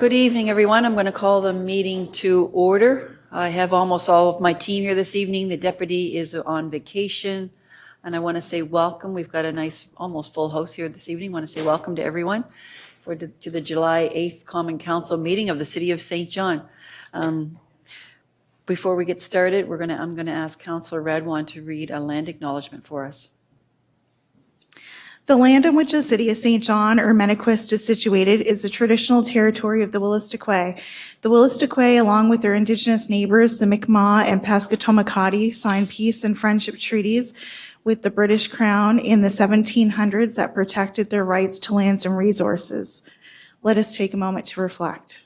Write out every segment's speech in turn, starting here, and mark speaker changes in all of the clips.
Speaker 1: Good evening, everyone. I'm going to call the meeting to order. I have almost all of my team here this evening. The deputy is on vacation, and I want to say welcome. We've got a nice, almost full house here this evening. I want to say welcome to everyone to the July 8th Common Council meeting of the City of St. John. Before we get started, I'm going to ask Councillor Radwan to read a land acknowledgement for us.
Speaker 2: The land on which the City of St. John or Mennequist is situated is the traditional territory of the Wolastoqey. The Wolastoqey, along with their Indigenous neighbors, the Mi'kmaq and Passamaquoddy, signed peace and friendship treaties with the British Crown in the 1700s that protected their rights to lands and resources. Let us take a moment to reflect.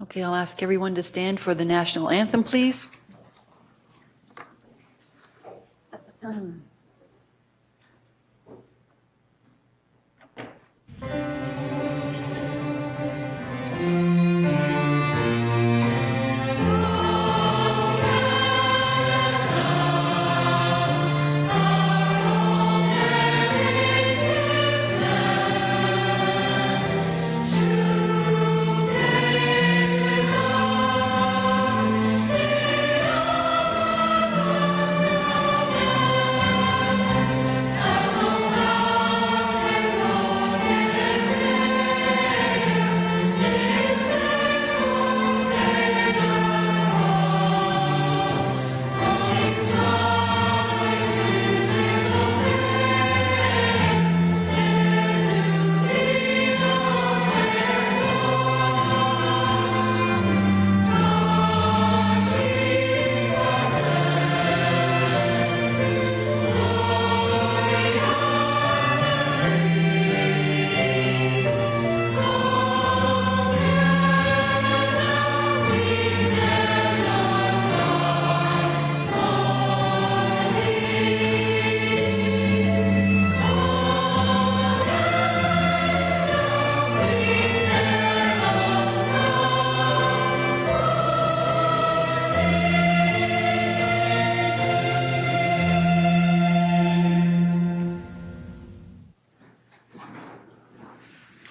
Speaker 1: Okay, I'll ask everyone to stand for the national anthem, please.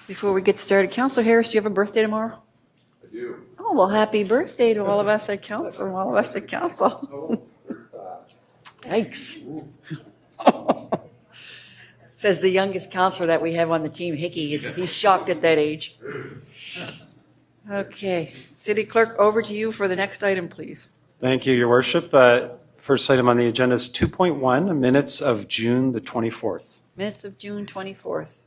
Speaker 1: Before we get started, Councillor Harris, do you have a birthday tomorrow?
Speaker 3: I do.
Speaker 1: Oh, well, happy birthday to all of us at council, from all of us at council. Yikes. Says the youngest councillor that we have on the team, Hickey. He's shocked at that age. Okay, City Clerk, over to you for the next item, please.
Speaker 4: Thank you, Your Worship. First item on the agenda is 2.1, minutes of June the 24th.
Speaker 1: Minutes of June 24th.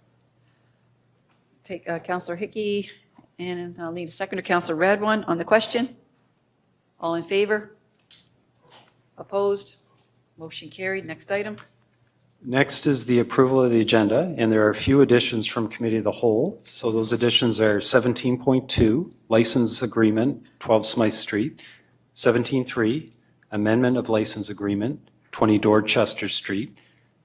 Speaker 1: Take Councillor Hickey, and I'll need a seconder, Councillor Radwan, on the question. All in favor? Opposed? Motion carried. Next item.
Speaker 4: Next is the approval of the agenda, and there are a few additions from Committee of the Whole. So those additions are 17.2, License Agreement, 12 Smythe Street, 17.3, Amendment of License Agreement, 20 Dorchester Street,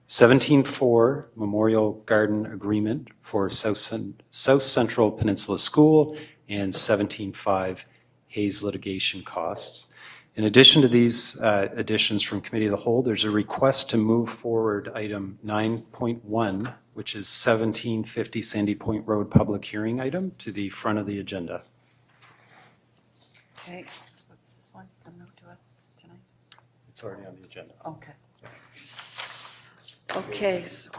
Speaker 4: 17.4, Memorial Garden Agreement for South Central Peninsula School, and 17.5, Hayes litigation costs. In addition to these additions from Committee of the Whole, there's a request to move forward item 9.1, which is 1750 Sandy Point Road public hearing item, to the front of the agenda.
Speaker 1: Okay. What is this one? The note to it tonight?
Speaker 4: It's already on the agenda.
Speaker 1: Okay. Okay. So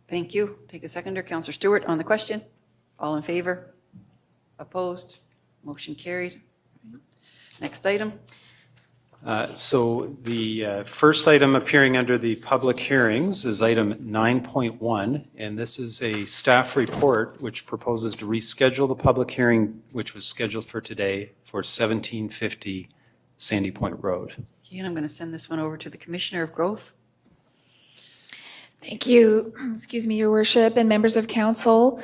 Speaker 1: thank you. Take a seconder, Councillor Stewart, on the question. All in favor? Opposed? Motion carried. Next item.
Speaker 4: So the first item appearing under the public hearings is item 9.1, and this is a staff report which proposes to reschedule the public hearing, which was scheduled for today, for 1750 Sandy Point Road.
Speaker 1: Okay, and I'm going to send this one over to the Commissioner of Growth.
Speaker 5: Thank you. Excuse me, Your Worship and members of council.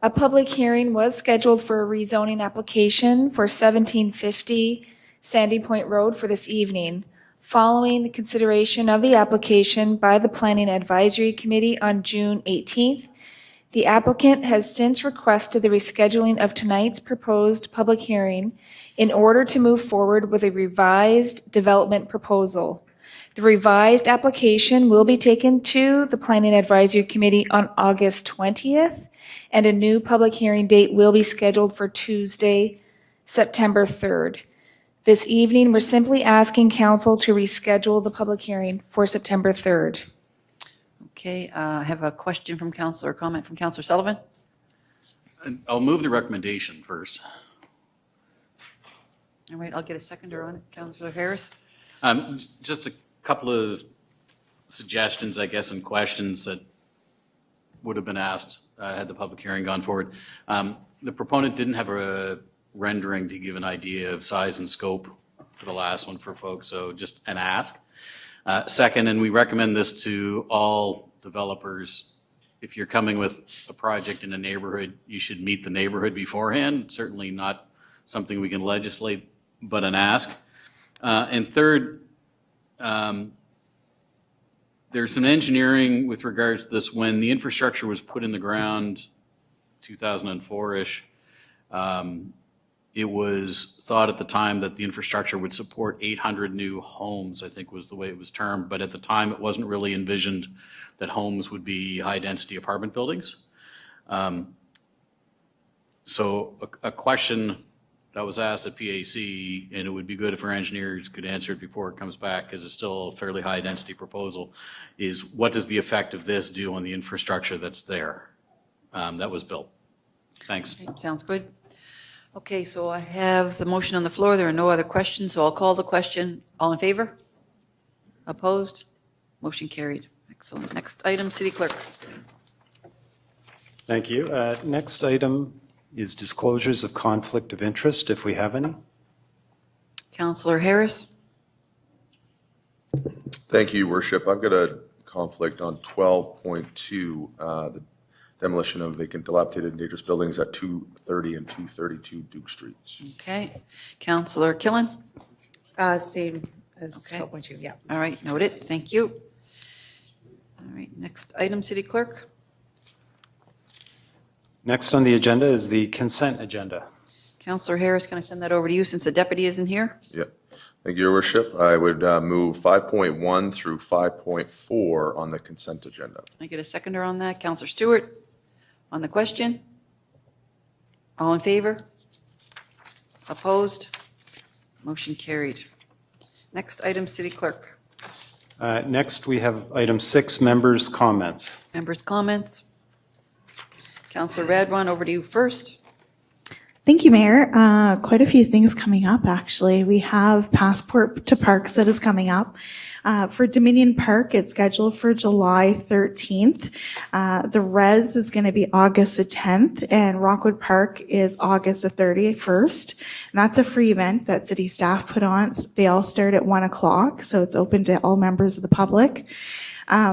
Speaker 5: A public hearing was scheduled for a rezoning application for 1750 Sandy Point Road for this evening. Following the consideration of the application by the Planning Advisory Committee on June 18th, The applicant has since requested the rescheduling of tonight's proposed public hearing in order to move forward with a revised development proposal. The revised application will be taken to the Planning Advisory Committee on August 20th, and a new public hearing date will be scheduled for Tuesday, September 3rd. This evening, we're simply asking council to reschedule the public hearing for September 3rd.
Speaker 1: Okay, I have a question from council or comment from Councillor Sullivan.
Speaker 3: I'll move the recommendation first.
Speaker 1: All right, I'll get a seconder on it. Councillor Harris?
Speaker 3: Just a couple of suggestions, I guess, and questions that would have been asked had the public hearing gone forward. The proponent didn't have a rendering to give an idea of size and scope for the last one for folks, so just an ask. Second, and we recommend this to all developers, if you're coming with a project in a neighborhood, you should meet the neighborhood beforehand. Certainly not something we can legislate, but an ask. And third, there's some engineering with regards to this. When the infrastructure was put in the ground, 2004-ish, it was thought at the time that the infrastructure would support 800 new homes, I think was the way it was termed. But at the time, it wasn't really envisioned that homes would be high-density apartment buildings. So a question that was asked at PAC, and it would be good if our engineers could answer it before it comes back, because it's still a fairly high-density proposal, is what does the effect of this do on the infrastructure that's there, that was built? Thanks.
Speaker 1: Okay, sounds good. Okay, so I have the motion on the floor. There are no other questions, so I'll call the question. All in favor? Opposed? Motion carried. Excellent. Next item, City Clerk.
Speaker 4: Thank you. Next item is disclosures of conflict of interest, if we have any.
Speaker 1: Councillor Harris?
Speaker 6: Thank you, Your Worship. I've got a conflict on 12.2, the demolition of vacant dilapidated dangerous buildings at 230 and 232 Duke Streets.
Speaker 1: Okay. Councillor Killen?
Speaker 7: Same as
Speaker 1: Okay.
Speaker 7: 12.2, yeah.
Speaker 1: All right, noted. Thank you. All right, next item, City Clerk.
Speaker 4: Next on the agenda is the consent agenda.
Speaker 1: Councillor Harris, can I send that over to you since the deputy isn't here?
Speaker 6: Yep. Thank you, Your Worship. I would move 5.1 through 5.4 on the consent agenda.
Speaker 1: Can I get a seconder on that? Councillor Stewart, on the question? All in favor? Opposed? Motion carried. Next item, City Clerk.
Speaker 4: Next, we have item 6, members' comments.
Speaker 1: Members' comments? Councillor Radwan, over to you first.
Speaker 2: Thank you, Mayor. Quite a few things coming up, actually. We have Passport to Parks that is coming up. For Dominion Park, it's scheduled for July 13th. The Res is going to be August the 10th, and Rockwood Park is August the 31st. And that's a free event that city staff put on. They all start at 1 o'clock, so it's open to all members of the public.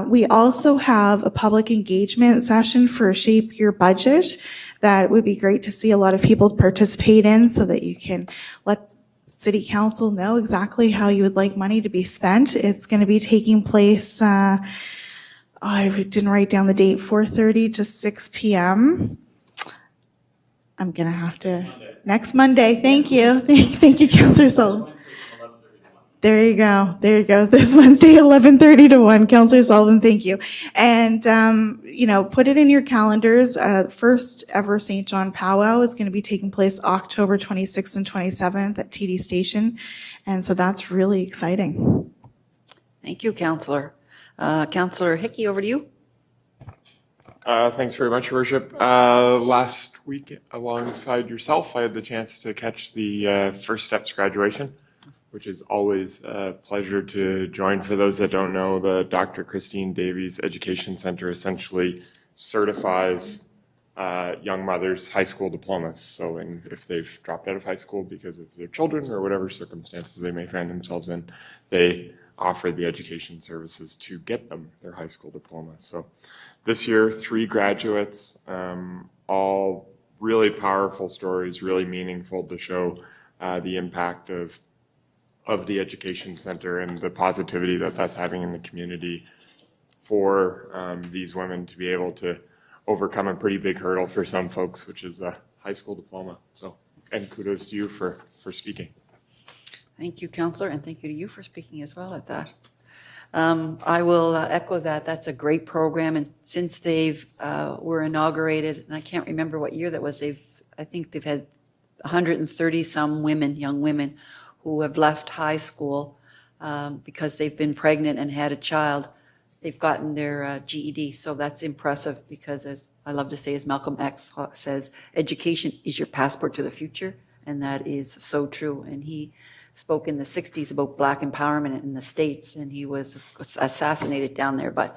Speaker 2: We also have a public engagement session for Shape Your Budget that would be great to see a lot of people participate in so that you can let City Council know exactly how you would like money to be spent. It's going to be taking place, I didn't write down the date, 4:30 to 6 p.m. I'm going to have to, next Monday. Thank you. Thank you, Councillor Sullivan. There you go. There you go. This Wednesday, 11:30 to 1. Councillor Sullivan, thank you. And, put it in your calendars. First ever St. John Powwow is going to be taking place October 26th and 27th at TD Station. And so that's really exciting.
Speaker 1: Thank you, Councillor. Councillor Hickey, over to you.
Speaker 8: Thanks very much, Your Worship. Last week, alongside yourself, I had the chance to catch the First Steps graduation, which is always a pleasure to join. For those that don't know, the Dr. Christine Davies Education Center essentially certifies young mothers' high school diplomas. So if they've dropped out of high school because of their children or whatever circumstances they may find themselves in, they offer the education services to get them their high school diploma. So this year, 3 graduates, all really powerful stories, really meaningful to show the impact of the education center and the positivity that that's having in the community for these women to be able to overcome a pretty big hurdle for some folks, which is a high school diploma. So, and kudos to you for speaking.
Speaker 1: Thank you, Counselor, and thank you to you for speaking as well at that. I will echo that. That's a great program, and since they've were inaugurated, and I can't remember what year that was, I think they've had 130 some women, young women, who have left high school because they've been pregnant and had a child. They've gotten their GED, so that's impressive because, as I love to say, as Malcolm X says, education is your passport to the future, and that is so true. And he spoke in the 60s about black empowerment in the States, and he was assassinated down there, but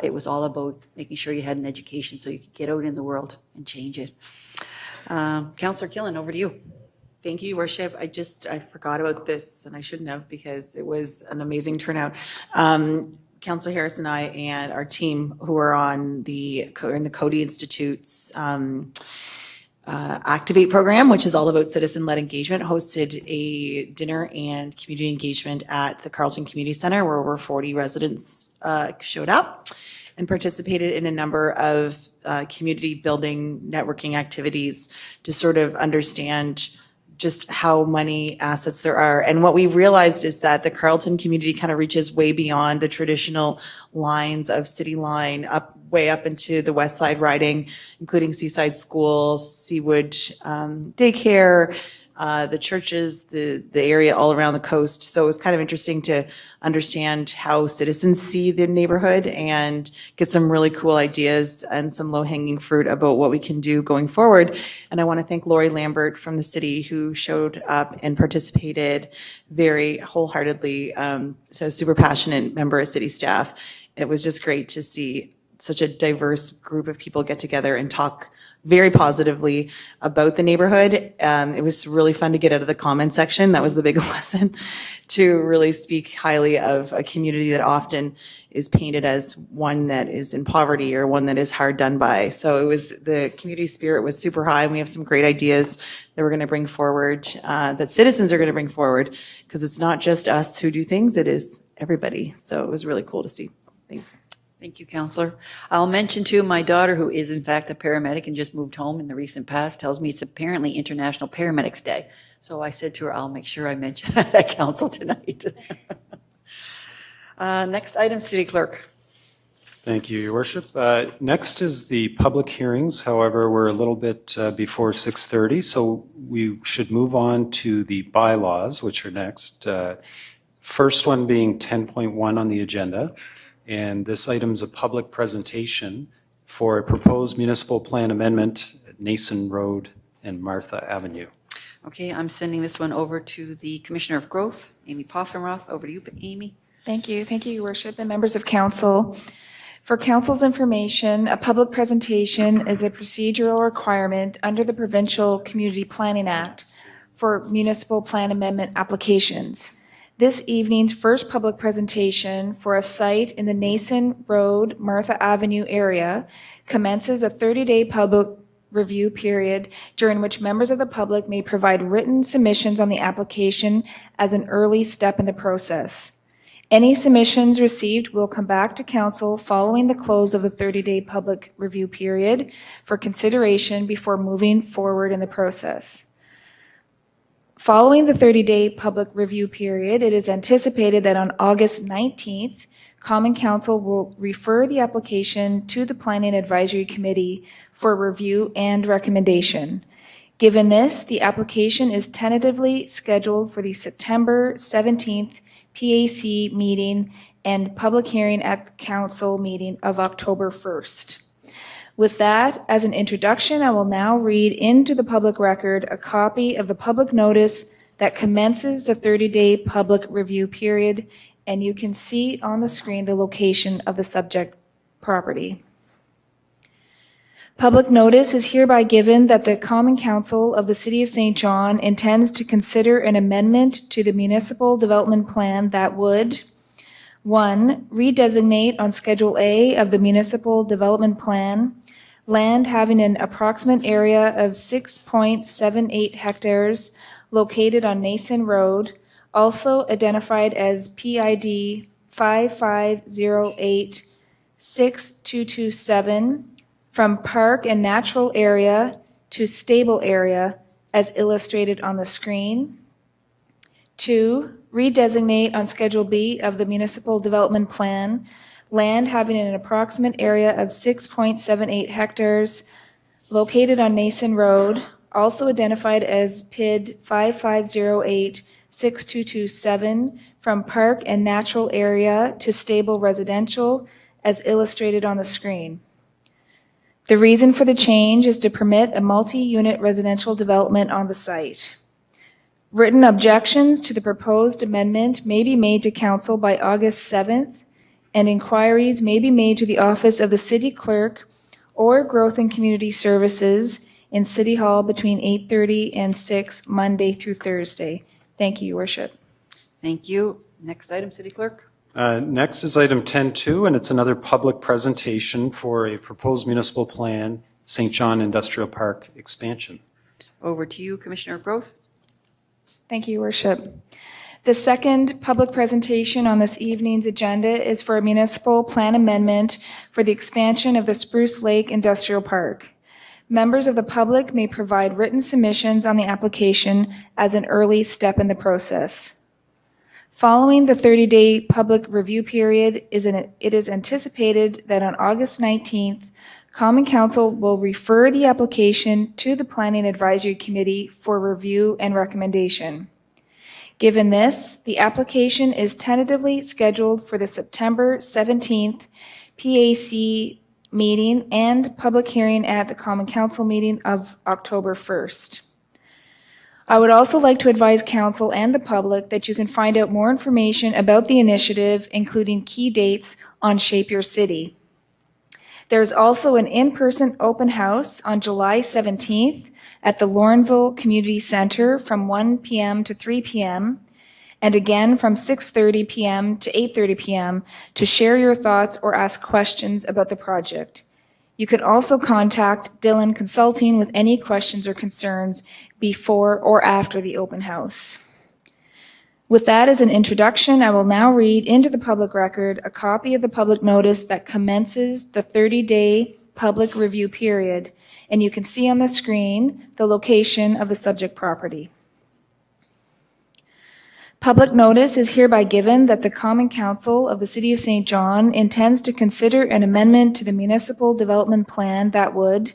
Speaker 1: it was all about making sure you had an education so you could get out in the world and change it. Councillor Killen, over to you.
Speaker 7: Thank you, Your Worship. I forgot about this, and I shouldn't have because it was an amazing turnout. Councillor Harris and I and our team who are in the Coady Institute's Activate program, which is all about citizen-led engagement, hosted a dinner and community engagement at the Carleton Community Centre where over 40 residents showed up and participated in a number of community building networking activities to sort of understand just how many assets there are. And what we realized is that the Carleton community kind of reaches way beyond the traditional lines of City Line, way up into the West Side riding, including Seaside School, Seawood Daycare, the churches, the area all around the coast. So it was kind of interesting to understand how citizens see the neighborhood and get some really cool ideas and some low-hanging fruit about what we can do going forward. And I want to thank Lori Lambert from the city who showed up and participated very wholeheartedly. So super passionate member of city staff. It was just great to see such a diverse group of people get together and talk very positively about the neighborhood. It was really fun to get out of the comment section. That was the big lesson, to really speak highly of a community that often is painted as one that is in poverty or one that is hard done by. So the community spirit was super high, and we have some great ideas that we're going to bring forward, that citizens are going to bring forward, because it's not just us who do things, it is everybody. So it was really cool to see. Thanks.
Speaker 1: Thank you, Counselor. I'll mention too, my daughter, who is in fact a paramedic and just moved home in the recent past, tells me it's apparently International Paramedics Day. So I said to her, I'll make sure I mention that at council tonight. Next item, City Clerk.
Speaker 4: Thank you, Your Worship. Next is the public hearings. However, we're a little bit before 6:30, so we should move on to the bylaws, which are next. First one being 10.1 on the agenda. And this item is a public presentation for a proposed municipal plan amendment at Nason Road and Martha Avenue.
Speaker 1: Okay, I'm sending this one over to the Commissioner of Growth, Amy Poffenroth. Over to you, Amy.
Speaker 5: Thank you, Your Worship, and members of council. For council's information, a public presentation is a procedural requirement under the Provincial Community Planning Act for municipal plan amendment applications. This evening's first public presentation for a site in the Nason Road, Martha Avenue area commences a 30-day public review period during which members of the public may provide written submissions on the application as an early step in the process. Any submissions received will come back to council following the close of the 30-day public review period for consideration before moving forward in the process. Following the 30-day public review period, it is anticipated that on August 19th, Common Council will refer the application to the Planning Advisory Committee for review and recommendation. Given this, the application is tentatively scheduled for the September 17th PAC meeting and public hearing at the council meeting of October 1st. With that, as an introduction, I will now read into the public record a copy of the public notice that commences the 30-day public review period, and you can see on the screen the location of the subject property. Public notice is hereby given that the Common Council of the City of St. John intends to consider an amendment to the municipal development plan that would: 1. Redesignate on Schedule A of the municipal development plan land having an approximate area of 6.78 hectares located on Nason Road, also identified as PID 5508-6227, from park and natural area to stable area as illustrated on the screen. 2, redesignate on Schedule B of the Municipal Development Plan land having an approximate area of 6.78 hectares located on Nason Road, also identified as PID 5508-6227, from park and natural area to stable residential as illustrated on the screen. The reason for the change is to permit a multi-unit residential development on the site. Written objections to the proposed amendment may be made to council by August 7th, and inquiries may be made to the office of the city clerk or Growth and Community Services in City Hall between 8:30 and 6 Monday through Thursday. Thank you, Your Worship.
Speaker 1: Thank you. Next item, City Clerk.
Speaker 4: Next is item 10.2, and it's another public presentation for a proposed municipal plan, St. John Industrial Park expansion.
Speaker 1: Over to you, Commissioner of Growth.
Speaker 5: Thank you, Your Worship. The second public presentation on this evening's agenda is for a municipal plan amendment for the expansion of the Spruce Lake Industrial Park. Members of the public may provide written submissions on the application as an early step in the process. Following the 30-day public review period, it is anticipated that on August 19th, Common Council will refer the application to the Planning Advisory Committee for review and recommendation. Given this, the application is tentatively scheduled for the September 17th PAC meeting and public hearing at the Common Council meeting of October 1st. I would also like to advise council and the public that you can find out more information about the initiative, including key dates, on Shape Your City. There's also an in-person open house on July 17th at the Laurenville Community Center from 1 p.m. to 3 p.m., and again from 6:30 p.m. to 8:30 p.m. to share your thoughts or ask questions about the project. You can also contact Dillon Consulting with any questions or concerns before or after the open house. With that as an introduction, I will now read into the public record a copy of the public notice that commences the 30-day public review period, and you can see on the screen the location of the subject property. Public notice is hereby given that the Common Council of the City of St. John intends to consider an amendment to the municipal development plan that would: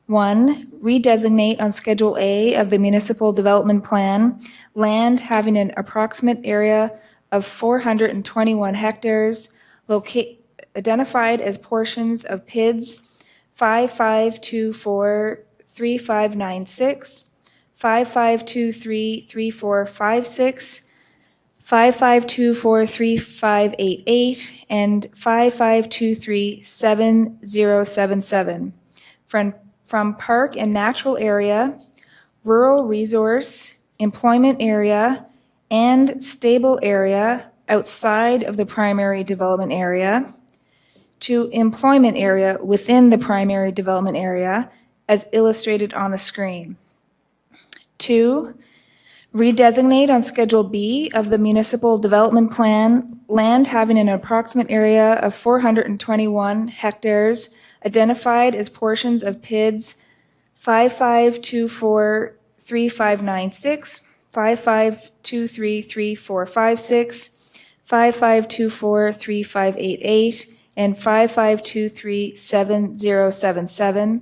Speaker 5: 1, redesignate on Schedule A of the municipal development plan land having an approximate area of 421 hectares identified as portions of PIDs 5524-3596, 5523-3456, 5524-3588, and 5523-7077. From park and natural area, rural resource, employment area, and stable area outside of the primary development area, to employment area within the primary development area, as illustrated on the screen. 2, redesignate on Schedule B of the municipal development plan land having an approximate area of 421 hectares identified as portions of PIDs 5524-3596, 5523-3456, 5524-3588, and 5523-7077.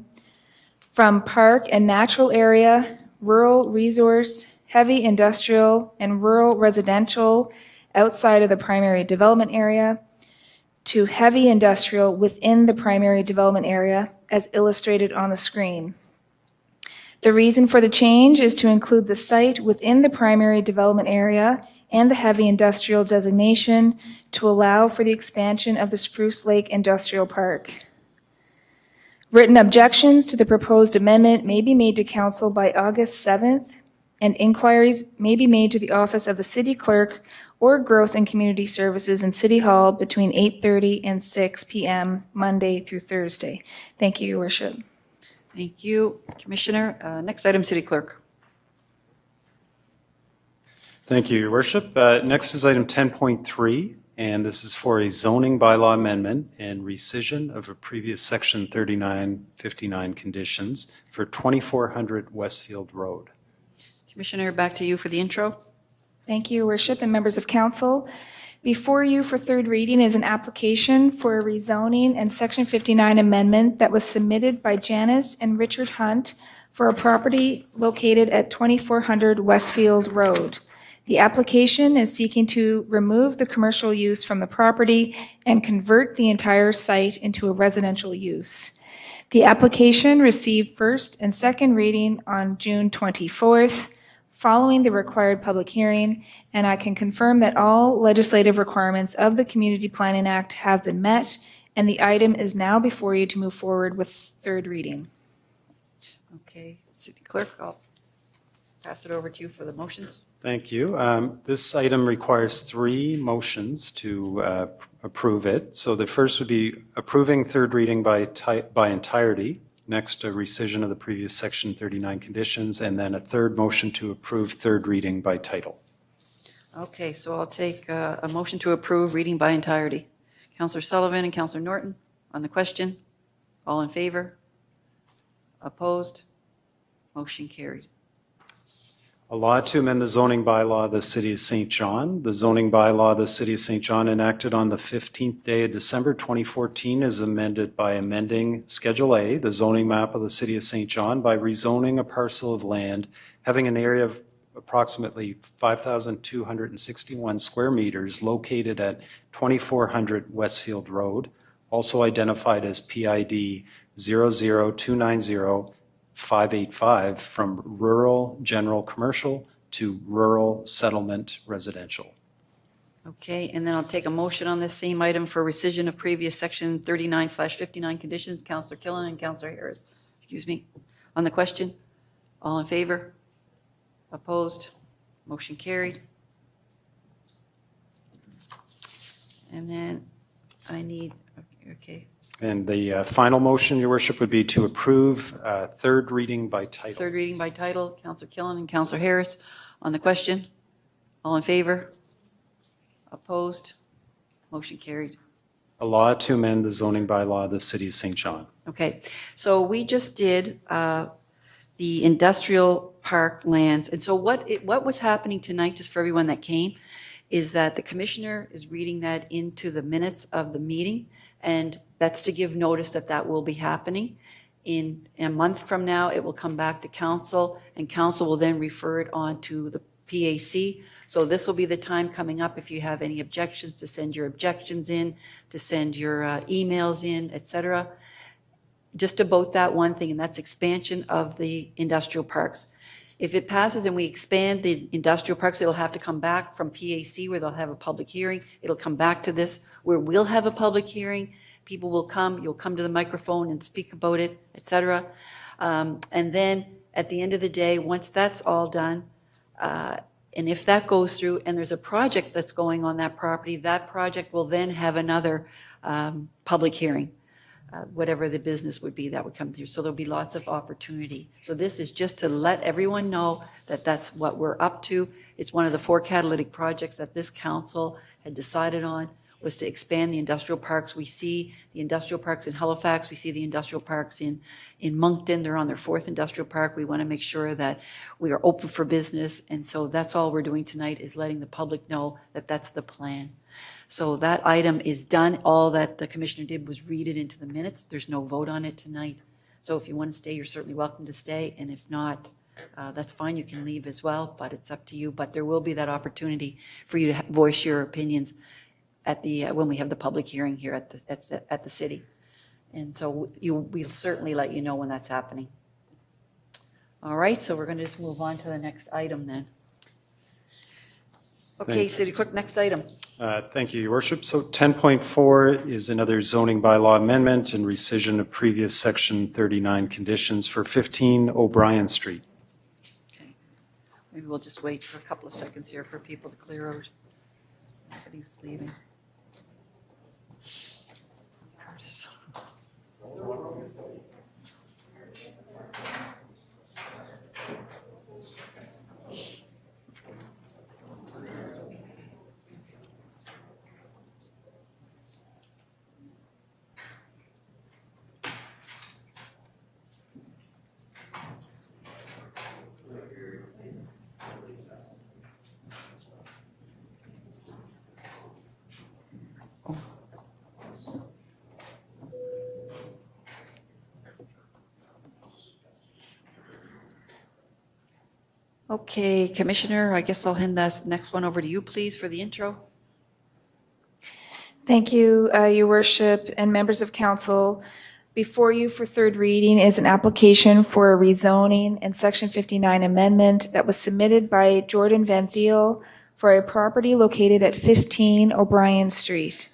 Speaker 5: From park and natural area, rural resource, heavy industrial, and rural residential outside of the primary development area, to heavy industrial within the primary development area, as illustrated on the screen. The reason for the change is to include the site within the primary development area and the heavy industrial designation to allow for the expansion of the Spruce Lake Industrial Park. Written objections to the proposed amendment may be made to council by August 7th, and inquiries may be made to the office of the city clerk or Growth and Community Services in City Hall between 8:30 and 6 p.m. Monday through Thursday. Thank you, Your Worship.
Speaker 1: Thank you, Commissioner. Next item, City Clerk.
Speaker 4: Thank you, Your Worship. Next is item 10.3, And this is for a zoning bylaw amendment and rescission of a previous Section 3959 conditions for 2400 Westfield Road.
Speaker 1: Commissioner, back to you for the intro.
Speaker 5: Thank you, Your Worship, and members of council. Before you for third reading is an application for a rezoning and Section 59 amendment that was submitted by Janice and Richard Hunt for a property located at 2400 Westfield Road. The application is seeking to remove the commercial use from the property and convert the entire site into a residential use. The application received first and second reading on June 24th, following the required public hearing, and I can confirm that all legislative requirements of the Community Planning Act have been met, and the item is now before you to move forward with third reading.
Speaker 1: Okay, City Clerk, I'll pass it over to you for the motions.
Speaker 4: Thank you. This item requires 3 motions to approve it. So the first would be approving third reading by entirety. Next, a rescission of the previous Section 39 conditions, and then a third motion to approve third reading by title.
Speaker 1: Okay, so I'll take a motion to approve reading by entirety. Councillor Sullivan and Councillor Norton on the question. All in favor? Opposed? Motion carried.
Speaker 4: A law to amend the zoning bylaw of the City of St. John. The zoning bylaw of the City of St. John enacted on the 15th day of December 2014 is amended by amending Schedule A, the zoning map of the City of St. John, by rezoning a parcel of land having an area of approximately 5,261 square meters located at 2400 Westfield Road, also identified as PID 00290 585 from rural general commercial to rural settlement residential.
Speaker 1: Okay, and then I'll take a motion on this same item for rescission of previous Section 39/59 conditions. Councillor Killen and Councillor Harris, excuse me. On the question, all in favor? Opposed? Motion carried. And then I need, okay,
Speaker 4: And the final motion, Your Worship, would be to approve third reading by title.
Speaker 1: third reading by title. Councillor Killen and Councillor Harris. On the question, all in favor? Opposed? Motion carried.
Speaker 4: A law to amend the zoning bylaw of the City of St. John.
Speaker 1: Okay, so we just did the industrial park lands. And so what was happening tonight, just for everyone that came, is that the commissioner is reading that into the minutes of the meeting. And that's to give notice that that will be happening. In a month from now, it will come back to council, and council will then refer it on to the PAC. So this will be the time coming up, if you have any objections, to send your objections in, to send your emails in, et cetera. Just about that one thing, and that's expansion of the industrial parks. If it passes and we expand the industrial parks, it'll have to come back from PAC, where they'll have a public hearing. It'll come back to this, where we'll have a public hearing. People will come, you'll come to the microphone and speak about it, et cetera. And then at the end of the day, once that's all done, and if that goes through and there's a project that's going on that property, that project will then have another public hearing. Whatever the business would be that would come through. So there'll be lots of opportunity. So this is just to let everyone know that that's what we're up to. It's one of the 4 catalytic projects that this council had decided on, was to expand the industrial parks. We see the industrial parks in Halifax. We see the industrial parks in Moncton. They're on their 4th industrial park. We want to make sure that we are open for business. And so that's all we're doing tonight, is letting the public know that that's the plan. So that item is done. All that the commissioner did was read it into the minutes. There's no vote on it tonight. So if you want to stay, you're certainly welcome to stay. And if not, that's fine. You can leave as well, but it's up to you. But there will be that opportunity for you to voice your opinions at the when we have the public hearing here at the city. And so we'll certainly let you know when that's happening. All right, so we're going to just move on to the next item then. Okay, City Clerk, next item.
Speaker 4: Thank you, Your Worship. So 10.4 is another zoning bylaw amendment and rescission of previous Section 39 conditions for 15 O'Brien Street.
Speaker 1: Okay. Maybe we'll just wait for a couple of seconds here for people to clear out. Everybody's leaving. Curtis. Okay, Commissioner, I guess I'll hand this next one over to you, please, for the intro.
Speaker 5: Thank you, Your Worship and members of council. Before you for third reading is an application for a rezoning and Section 59 amendment that was submitted by Jordan Van Thiel for a property located at 15 O'Brien Street.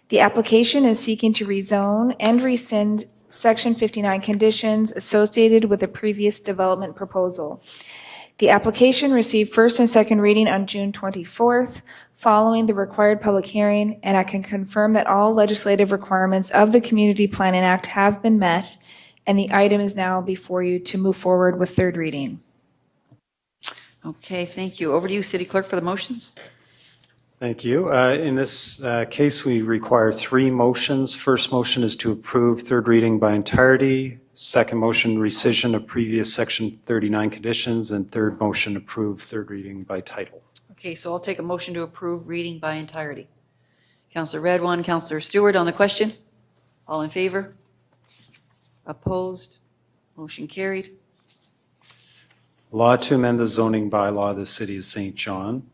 Speaker 5: The application is seeking to rezone and rescind Section 59 conditions associated with a previous development proposal. The application received first and second reading on June 24th, following the required public hearing, and I can confirm that all legislative requirements of the Community Planning Act have been met, and the item is now before you to move forward with third reading.
Speaker 1: Okay, thank you. Over to you, City Clerk, for the motions.
Speaker 4: Thank you. In this case, we require 3 motions. First motion is to approve third reading by entirety. Second motion, rescission of previous Section 39 conditions. And third motion, approve third reading by title.
Speaker 1: Okay, so I'll take a motion to approve reading by entirety. Councillor Redwan, Councillor Stewart on the question. All in favor? Opposed? Motion carried.
Speaker 4: Law to amend the zoning bylaw of the City of St. John.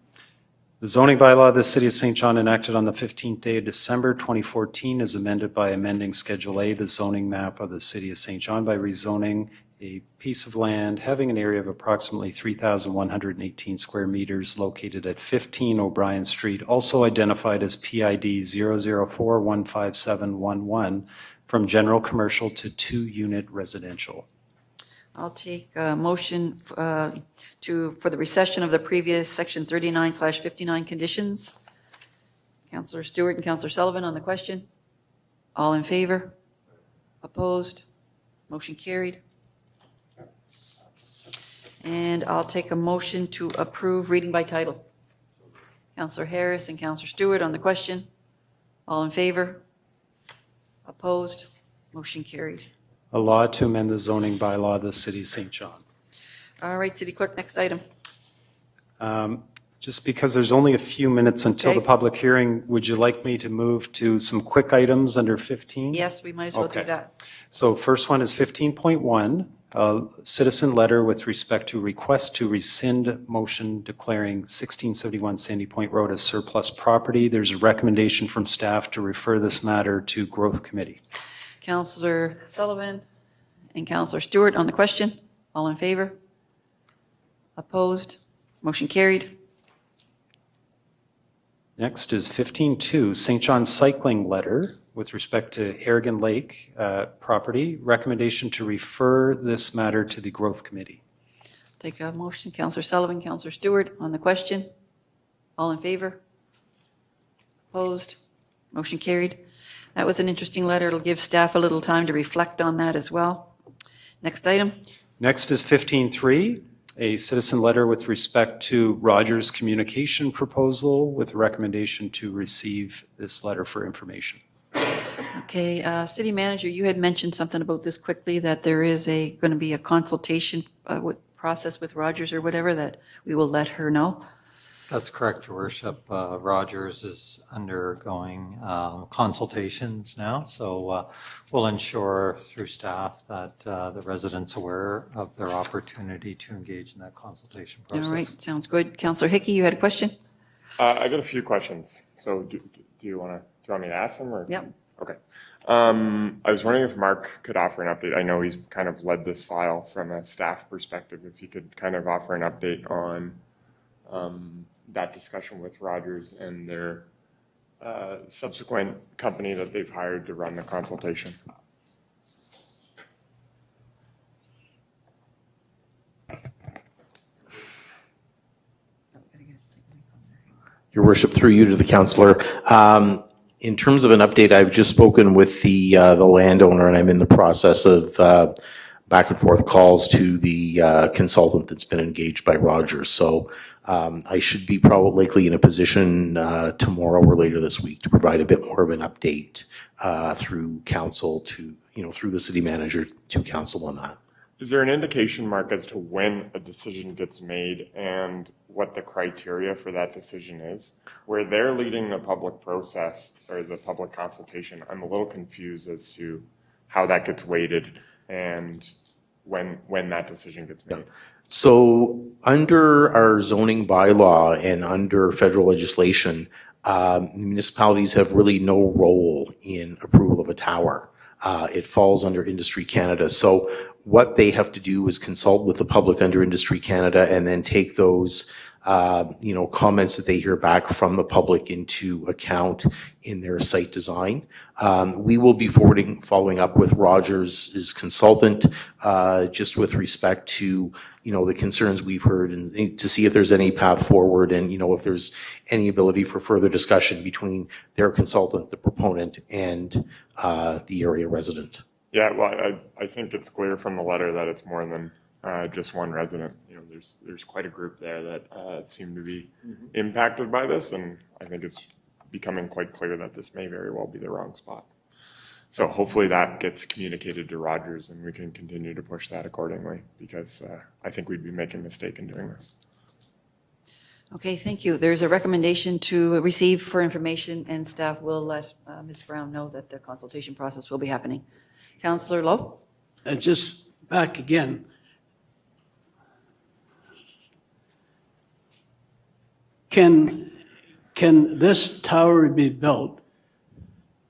Speaker 4: The zoning bylaw of the City of St. John enacted on the 15th day of December 2014 is amended by amending Schedule A, the zoning map of the City of St. John, by rezoning a piece of land having an area of approximately 3,118 square meters located at 15 O'Brien Street, also identified as PID 004-15711, from general commercial to 2-unit residential.
Speaker 1: I'll take a motion for the recession of the previous Section 39/59 conditions. Councillor Stewart and Councillor Sullivan on the question. All in favor? Opposed? Motion carried. And I'll take a motion to approve reading by title. Councillor Harris and Councillor Stewart on the question. All in favor? Opposed? Motion carried.
Speaker 4: A law to amend the zoning bylaw of the City of St. John.
Speaker 1: All right, City Clerk, next item.
Speaker 4: Just because there's only a few minutes until the
Speaker 1: Okay.
Speaker 4: public hearing, would you like me to move to some quick items under 15?
Speaker 1: Yes, we might as well do
Speaker 4: Okay.
Speaker 1: that.
Speaker 4: So first one is 15.1, a citizen letter with respect to request to rescind motion declaring 1671 Sandy Point Road as surplus property. There's a recommendation from staff to refer this matter to Growth Committee.
Speaker 1: Councillor Sullivan and Councillor Stewart on the question. All in favor? Opposed? Motion carried.
Speaker 4: Next is 15.2, St. John Cycling Letter with respect to Harrigan Lake property. Recommendation to refer this matter to the Growth Committee.
Speaker 1: Take a motion. Councillor Sullivan, Councillor Stewart on the question. All in favor? Opposed? Motion carried. That was an interesting letter. It'll give staff a little time to reflect on that as well. Next item.
Speaker 4: Next is 15.3, a citizen letter with respect to Rogers Communication Proposal with a recommendation to receive this letter for information.
Speaker 1: Okay, City Manager, you had mentioned something about this quickly, that there is going to be a consultation process with Rogers or whatever, that we will let her know.
Speaker 9: That's correct, Your Worship. Rogers is undergoing consultations now, so we'll ensure through staff that the residents are aware of their opportunity to engage in that consultation process.
Speaker 1: All right, sounds good. Councillor Hickey, you had a question?
Speaker 8: I got a few questions. So do you want me to ask them or?
Speaker 1: Yep.
Speaker 8: Okay. I was wondering if Mark could offer an update. I know he's kind of led this file from a staff perspective. If he could kind of offer an update on that discussion with Rogers and their subsequent company that they've hired to run the consultation.
Speaker 10: Your Worship, through you to the councillor. In terms of an update, I've just spoken with the landowner, and I'm in the process of back and forth calls to the consultant that's been engaged by Rogers. So I should be probably likely in a position tomorrow or later this week to provide a bit more of an update through council to, through the city manager to council on that.
Speaker 8: Is there an indication, Mark, as to when a decision gets made and what the criteria for that decision is? Where they're leading the public process or the public consultation, I'm a little confused as to how that gets weighted and when that decision gets made.
Speaker 10: So under our zoning bylaw and under federal legislation, municipalities have really no role in approval of a tower. It falls under Industry Canada. So what they have to do is consult with the public under Industry Canada and then take those comments that they hear back from the public into account in their site design. We will be following up with Rogers' consultant, just with respect to, the concerns we've heard and to see if there's any path forward and, if there's any ability for further discussion between their consultant, the proponent, and the area resident.
Speaker 8: Yeah, well, I think it's clear from the letter that it's more than just one resident. There's quite a group there that seem to be impacted by this, and I think it's becoming quite clear that this may very well be the wrong spot. So hopefully that gets communicated to Rogers and we can continue to push that accordingly, because I think we'd be making a mistake in doing this.
Speaker 1: Okay, thank you. There's a recommendation to receive for information, and staff will let Ms. Brown know that the consultation process will be happening. Councillor Lowe?
Speaker 11: Just back again. Can this tower be built?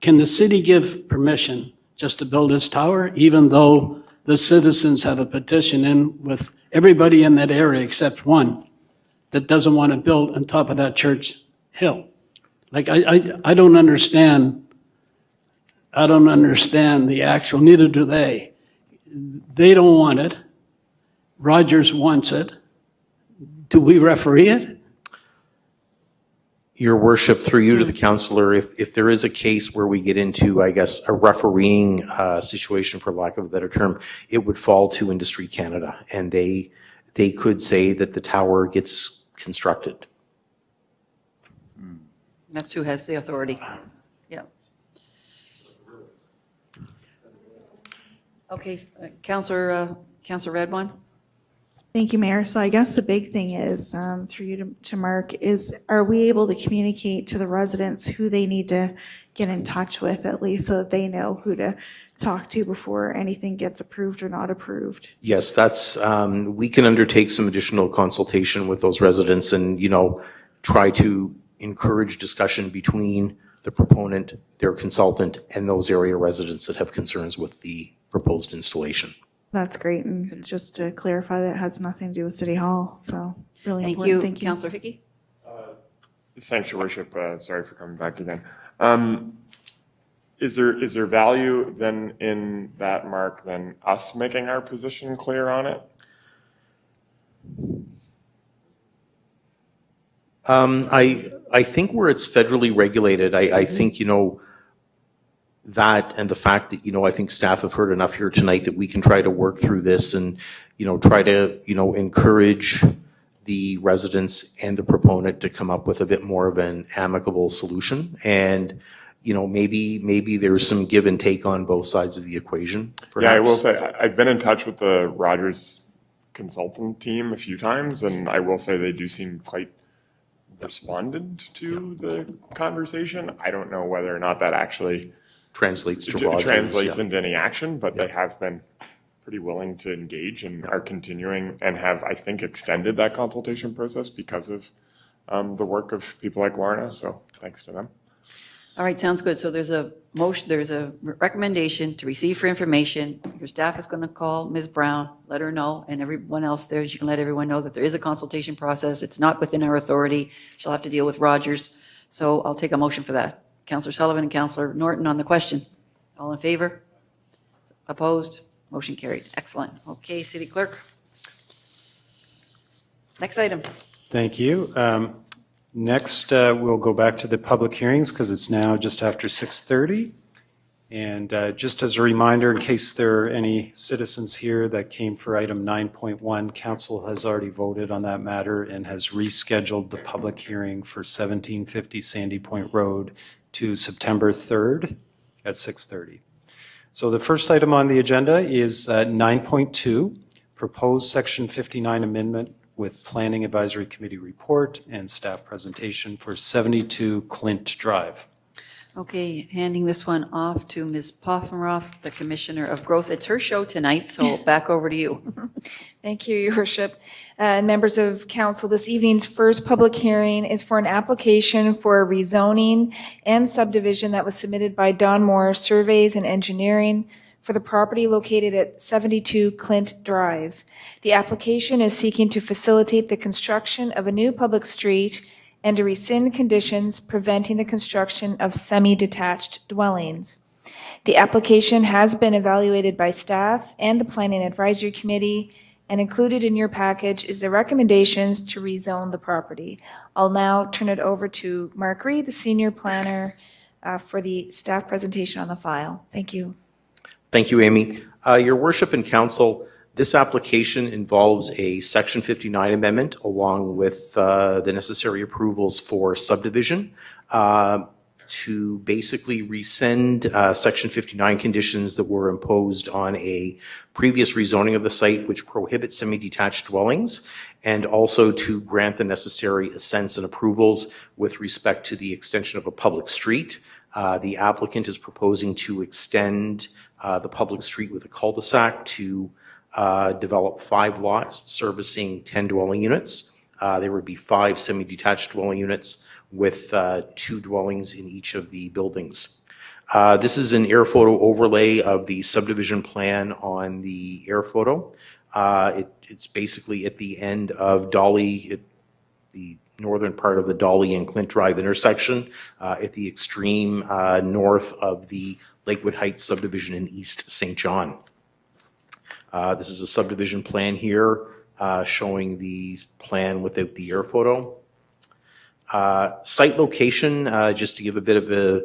Speaker 11: Can the city give permission just to build this tower, even though the citizens have a petition in with everybody in that area except one that doesn't want to build on top of that church hill? Like, I don't understand. I don't understand the actual, neither do they. They don't want it. Rogers wants it. Do we referee it?
Speaker 10: Your worship, through you to the councillor, if there is a case where we get into, I guess, a refereeing situation, for lack of a better term, it would fall to Industry Canada, and they could say that the tower gets constructed.
Speaker 1: That's who has the authority. Yeah. Okay, Councillor Redwan?
Speaker 2: Thank you, Mayor. So I guess the big thing is, through you to Mark, is are we able to communicate to the residents who they need to get in touch with, at least so that they know who to talk to before anything gets approved or not approved?
Speaker 10: Yes, that's, we can undertake some additional consultation with those residents and, try to encourage discussion between the proponent, their consultant, and those area residents that have concerns with the proposed installation.
Speaker 2: That's great. And just to clarify, that has nothing to do with City Hall. So really
Speaker 1: Thank
Speaker 2: important.
Speaker 1: you.
Speaker 2: Thank you.
Speaker 1: Councillor Hickey?
Speaker 8: Thanks, Your Worship. Sorry for coming back again. Is there value then in that, Mark, than us making our position clear on it?
Speaker 10: I think where it's federally regulated, I think, that and the fact that, I think staff have heard enough here tonight that we can try to work through this and, try to, encourage the residents and the proponent to come up with a bit more of an amicable solution. And, maybe there's some give and take on both sides of the equation, perhaps.
Speaker 8: Yeah, I will say, I've been in touch with the Rogers consultant team a few times, and I will say they do seem quite responded to the conversation. I don't know whether or not that actually
Speaker 10: Translates to Rogers.
Speaker 8: translates
Speaker 10: yeah.
Speaker 8: into any action, but they have been pretty willing to engage and are continuing and have, I think, extended that consultation process because of the work of people like Lorna. So thanks to them.
Speaker 1: All right, sounds good. So there's a motion, there's a recommendation to receive for information. Your staff is going to call Ms. Brown, let her know, and everyone else there, you can let everyone know that there is a consultation process. It's not within our authority. She'll have to deal with Rogers. So I'll take a motion for that. Councillor Sullivan and Councillor Norton on the question. All in favor? Opposed? Motion carried. Excellent. Okay, City Clerk. Next item.
Speaker 4: Thank you. Next, we'll go back to the public hearings because it's now just after 6:30. And just as a reminder, in case there are any citizens here that came for item 9.1, council has already voted on that matter and has rescheduled the public hearing for 1750 Sandy Point Road to September 3rd at 6:30. So the first item on the agenda is 9.2, proposed Section 59 amendment with Planning Advisory Committee report and staff presentation for 72 Clint Drive.
Speaker 1: Okay, handing this one off to Ms. Poffenroff, the Commissioner of Growth. It's her show tonight, so back over to you.
Speaker 5: Thank you, Your Worship. And members of council, this evening's first public hearing is for an application for a rezoning and subdivision that was submitted by Don Moore Surveys and Engineering for the property located at 72 Clint Drive. The application is seeking to facilitate the construction of a new public street and to rescind conditions preventing the construction of semi-detached dwellings. The application has been evaluated by staff and the Planning Advisory Committee, and included in your package is the recommendations to rezone the property. I'll now turn it over to Mark Reed, the Senior Planner, for the staff presentation on the file. Thank you.
Speaker 10: Thank you, Amy. Your Worship and Council, this application involves a Section 59 amendment along with the necessary approvals for subdivision to basically rescind Section 59 conditions that were imposed on a previous rezoning of the site which prohibits semi-detached dwellings, and also to grant the necessary assents and approvals with respect to the extension of a public street. The applicant is proposing to extend the public street with a cul-de-sac to develop 5 lots servicing 10 dwelling units. There would be 5 semi-detached dwelling units with 2 dwellings in each of the buildings. This is an air photo overlay of the subdivision plan on the air photo. It's basically at the end of Dolly, the northern part of the Dolly and Clint Drive intersection, at the extreme north of the Lakewood Heights subdivision in East St. John. This is a subdivision plan here showing the plan without the air photo. Site location, just to give a bit of a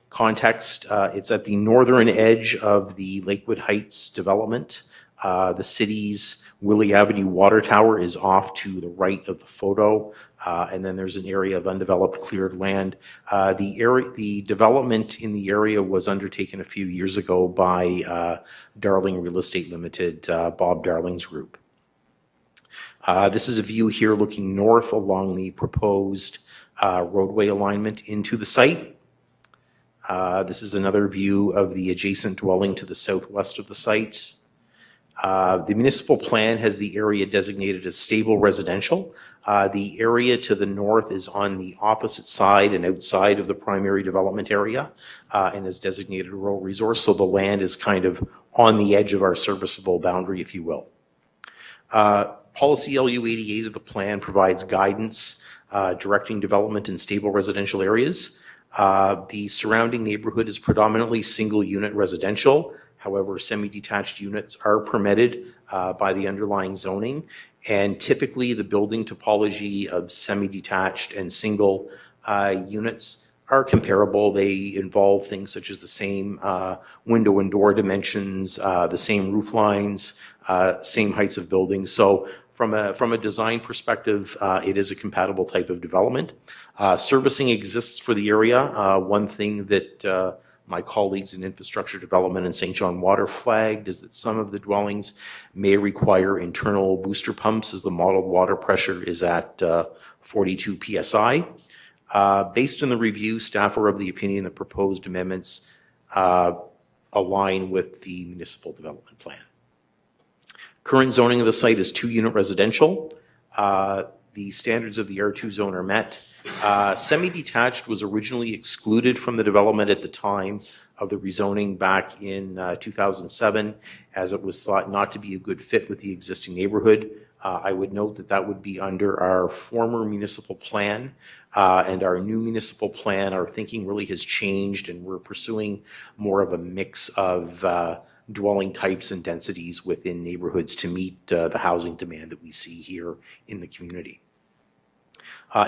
Speaker 10: context, it's at the northern edge of the Lakewood Heights development. The city's Willie Avenue Water Tower is off to the right of the photo, and then there's an area of undeveloped cleared land. The development in the area was undertaken a few years ago by Darling Real Estate Limited, Bob Darling's group. This is a view here looking north along the proposed roadway alignment into the site. This is another view of the adjacent dwelling to the southwest of the site. The municipal plan has the area designated as stable residential. The area to the north is on the opposite side and outside of the primary development area and is designated a rural resource. So the land is kind of on the edge of our serviceable boundary, if you will. Policy LU 88 of the plan provides guidance directing development in stable residential areas. The surrounding neighborhood is predominantly single unit residential. However, semi-detached units are permitted by the underlying zoning, and typically the building topology of semi-detached and single units are comparable. They involve things such as the same window and door dimensions, the same roof lines, same heights of buildings. So from a design perspective, it is a compatible type of development. Servicing exists for the area. One thing that my colleagues in infrastructure development and St. John Water flagged is that some of the dwellings may require internal booster pumps as the modeled water pressure is at 42 PSI. Based on the review, staff are of the opinion that proposed amendments align with the municipal development plan. Current zoning of the site is 2-unit residential. The standards of the R2 zone are met. Semi-detached was originally excluded from the development at the time of the rezoning back in 2007, as it was thought not to be a good fit with the existing neighborhood. I would note that that would be under our former municipal plan, and our new municipal plan. Our thinking really has changed, and we're pursuing more of a mix of dwelling types and densities within neighborhoods to meet the housing demand that we see here in the community.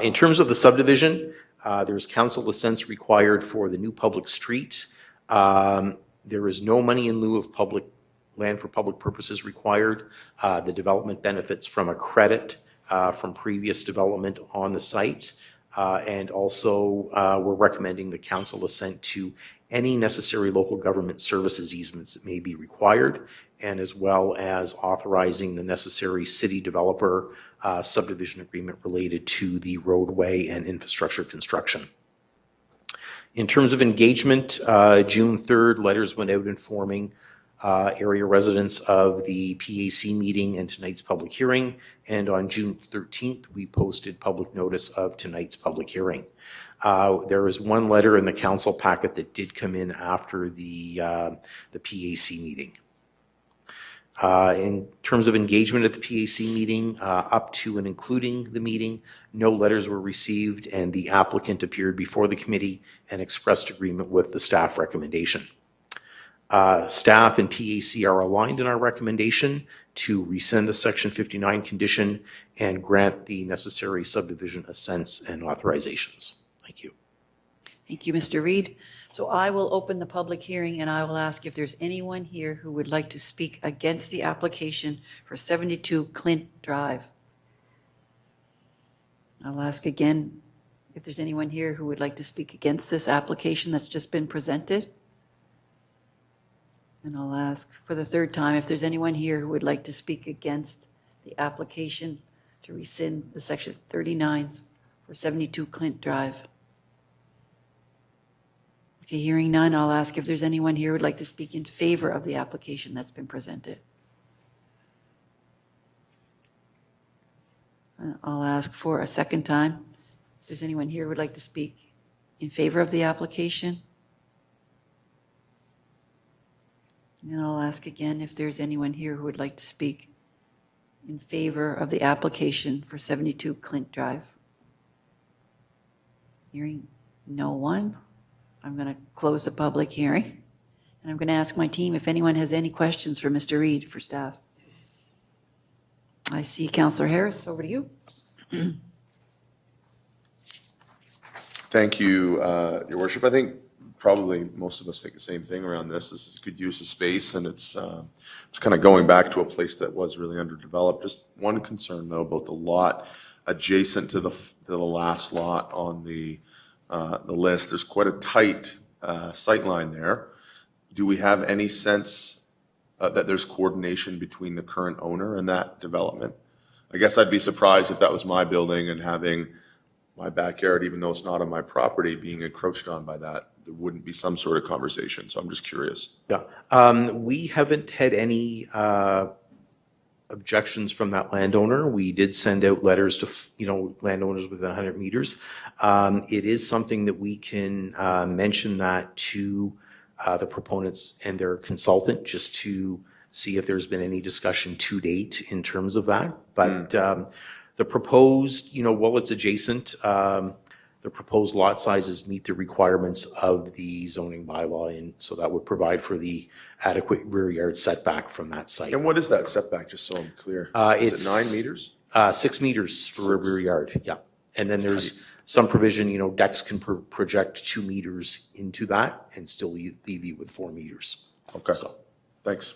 Speaker 10: In terms of the subdivision, there's council assents required for the new public street. There is no money in lieu of public land for public purposes required. The development benefits from a credit from previous development on the site. And also, we're recommending the council assent to any necessary local government services easements that may be required, and as well as authorizing the necessary city developer subdivision agreement related to the roadway and infrastructure construction. In terms of engagement, June 3rd, letters went out informing area residents of the PAC meeting and tonight's public hearing. And on June 13th, we posted public notice of tonight's public hearing. There is one letter in the council packet that did come in after the PAC meeting. In terms of engagement at the PAC meeting, up to and including the meeting, no letters were received, and the applicant appeared before the committee and expressed agreement with the staff recommendation. Staff and PAC are aligned in our recommendation to rescind the Section 59 condition and grant the necessary subdivision assents and authorizations. Thank you.
Speaker 1: Thank you, Mr. Reed. So I will open the public hearing, and I will ask if there's anyone here who would like to speak against the application for 72 Clint Drive. I'll ask again if there's anyone here who would like to speak against this application that's just been presented. And I'll ask for the third time if there's anyone here who would like to speak against the application to rescind the Section 39s for 72 Clint Drive. Okay, hearing none, I'll ask if there's anyone here who would like to speak in favor of the application that's been presented. I'll ask for a second time if there's anyone here who would like to speak in favor of the application. And I'll ask again if there's anyone here who would like to speak in favor of the application for 72 Clint Drive. Hearing no one, I'm going to close the public hearing. And I'm going to ask my team if anyone has any questions for Mr. Reed for staff. I see Councillor Harris, over to you.
Speaker 6: Thank you, Your Worship. I think probably most of us think the same thing around this. This is good use of space, and it's kind of going back to a place that was really underdeveloped. Just one concern, though, about the lot adjacent to the last lot on the list. There's quite a tight sight line there. Do we have any sense that there's coordination between the current owner and that development? I guess I'd be surprised if that was my building and having my backyard, even though it's not on my property, being encroached on by that. There wouldn't be some sort of conversation. So I'm just curious.
Speaker 10: Yeah. We haven't had any objections from that landowner. We did send out letters to, landowners within 100 meters. It is something that we can mention that to the proponents and their consultant, just to see if there's been any discussion to date in terms of that. But the proposed, while it's adjacent, the proposed lot sizes meet the requirements of the zoning bylaw, and so that would provide for the adequate rear yard setback from that site.
Speaker 6: And what is that setback, just so I'm clear?
Speaker 10: It's
Speaker 6: Is it 9 meters?
Speaker 10: 6 meters for a rear yard, yeah. And then there's some provision, decks can project 2 meters into that and still leave you with 4 meters.
Speaker 6: Okay,
Speaker 10: So,
Speaker 6: thanks.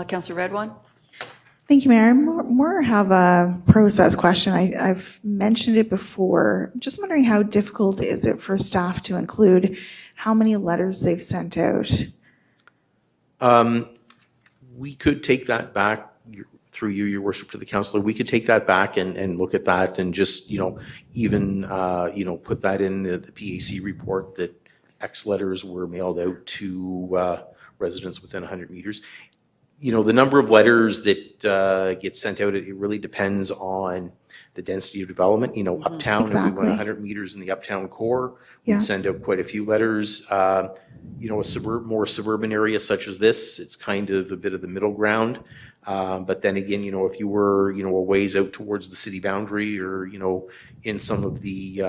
Speaker 1: Councillor Redwan?
Speaker 2: Thank you, Mayor. I more have a process question. I've mentioned it before. I'm just wondering how difficult is it for staff to include how many letters they've sent out?
Speaker 10: we could take that back through you, your worship, to the councillor. We could take that back and look at that and just, even, put that in the PAC report that X letters were mailed out to residents within 100 meters. The number of letters that get sent out, it really depends on the density of development. Uptown, if we
Speaker 2: Exactly.
Speaker 10: went 100 meters in the uptown core,
Speaker 2: Yeah.
Speaker 10: we'd send out quite a few letters. A more suburban area such as this, it's kind of a bit of the middle ground. But then again, if you were, a ways out towards the city boundary or, in some of the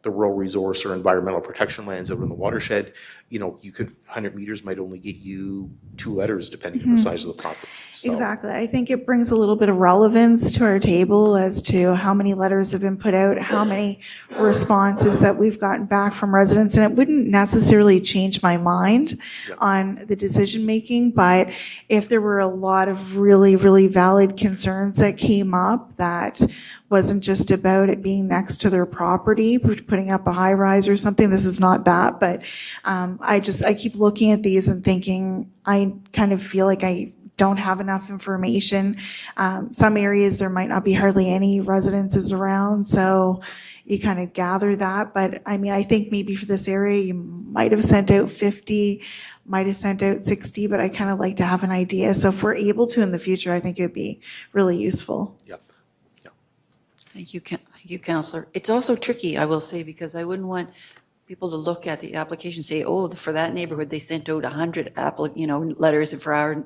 Speaker 10: rural resource or environmental protection lands out in the watershed, you could, 100 meters might only get you 2 letters depending on the size of the property. So,
Speaker 2: Exactly. I think it brings a little bit of relevance to our table as to how many letters have been put out, how many responses that we've gotten back from residents. And it wouldn't necessarily change my mind on the decision-making, but if there were a lot of really, really valid concerns that came up that wasn't just about it being next to their property, putting up a high rise or something. This is not that, but I keep looking at these and thinking, I kind of feel like I don't have enough information. Some areas, there might not be hardly any residences around, so you kind of gather that. But I mean, I think maybe for this area, you might have sent out 50, might have sent out 60, but I kind of like to have an idea. So if we're able to in the future, I think it would be really useful.
Speaker 10: Yep.
Speaker 1: Thank you, Counselor. It's also tricky, I will say, because I wouldn't want people to look at the application and say, oh, for that neighborhood, they sent out 100 letters, and for our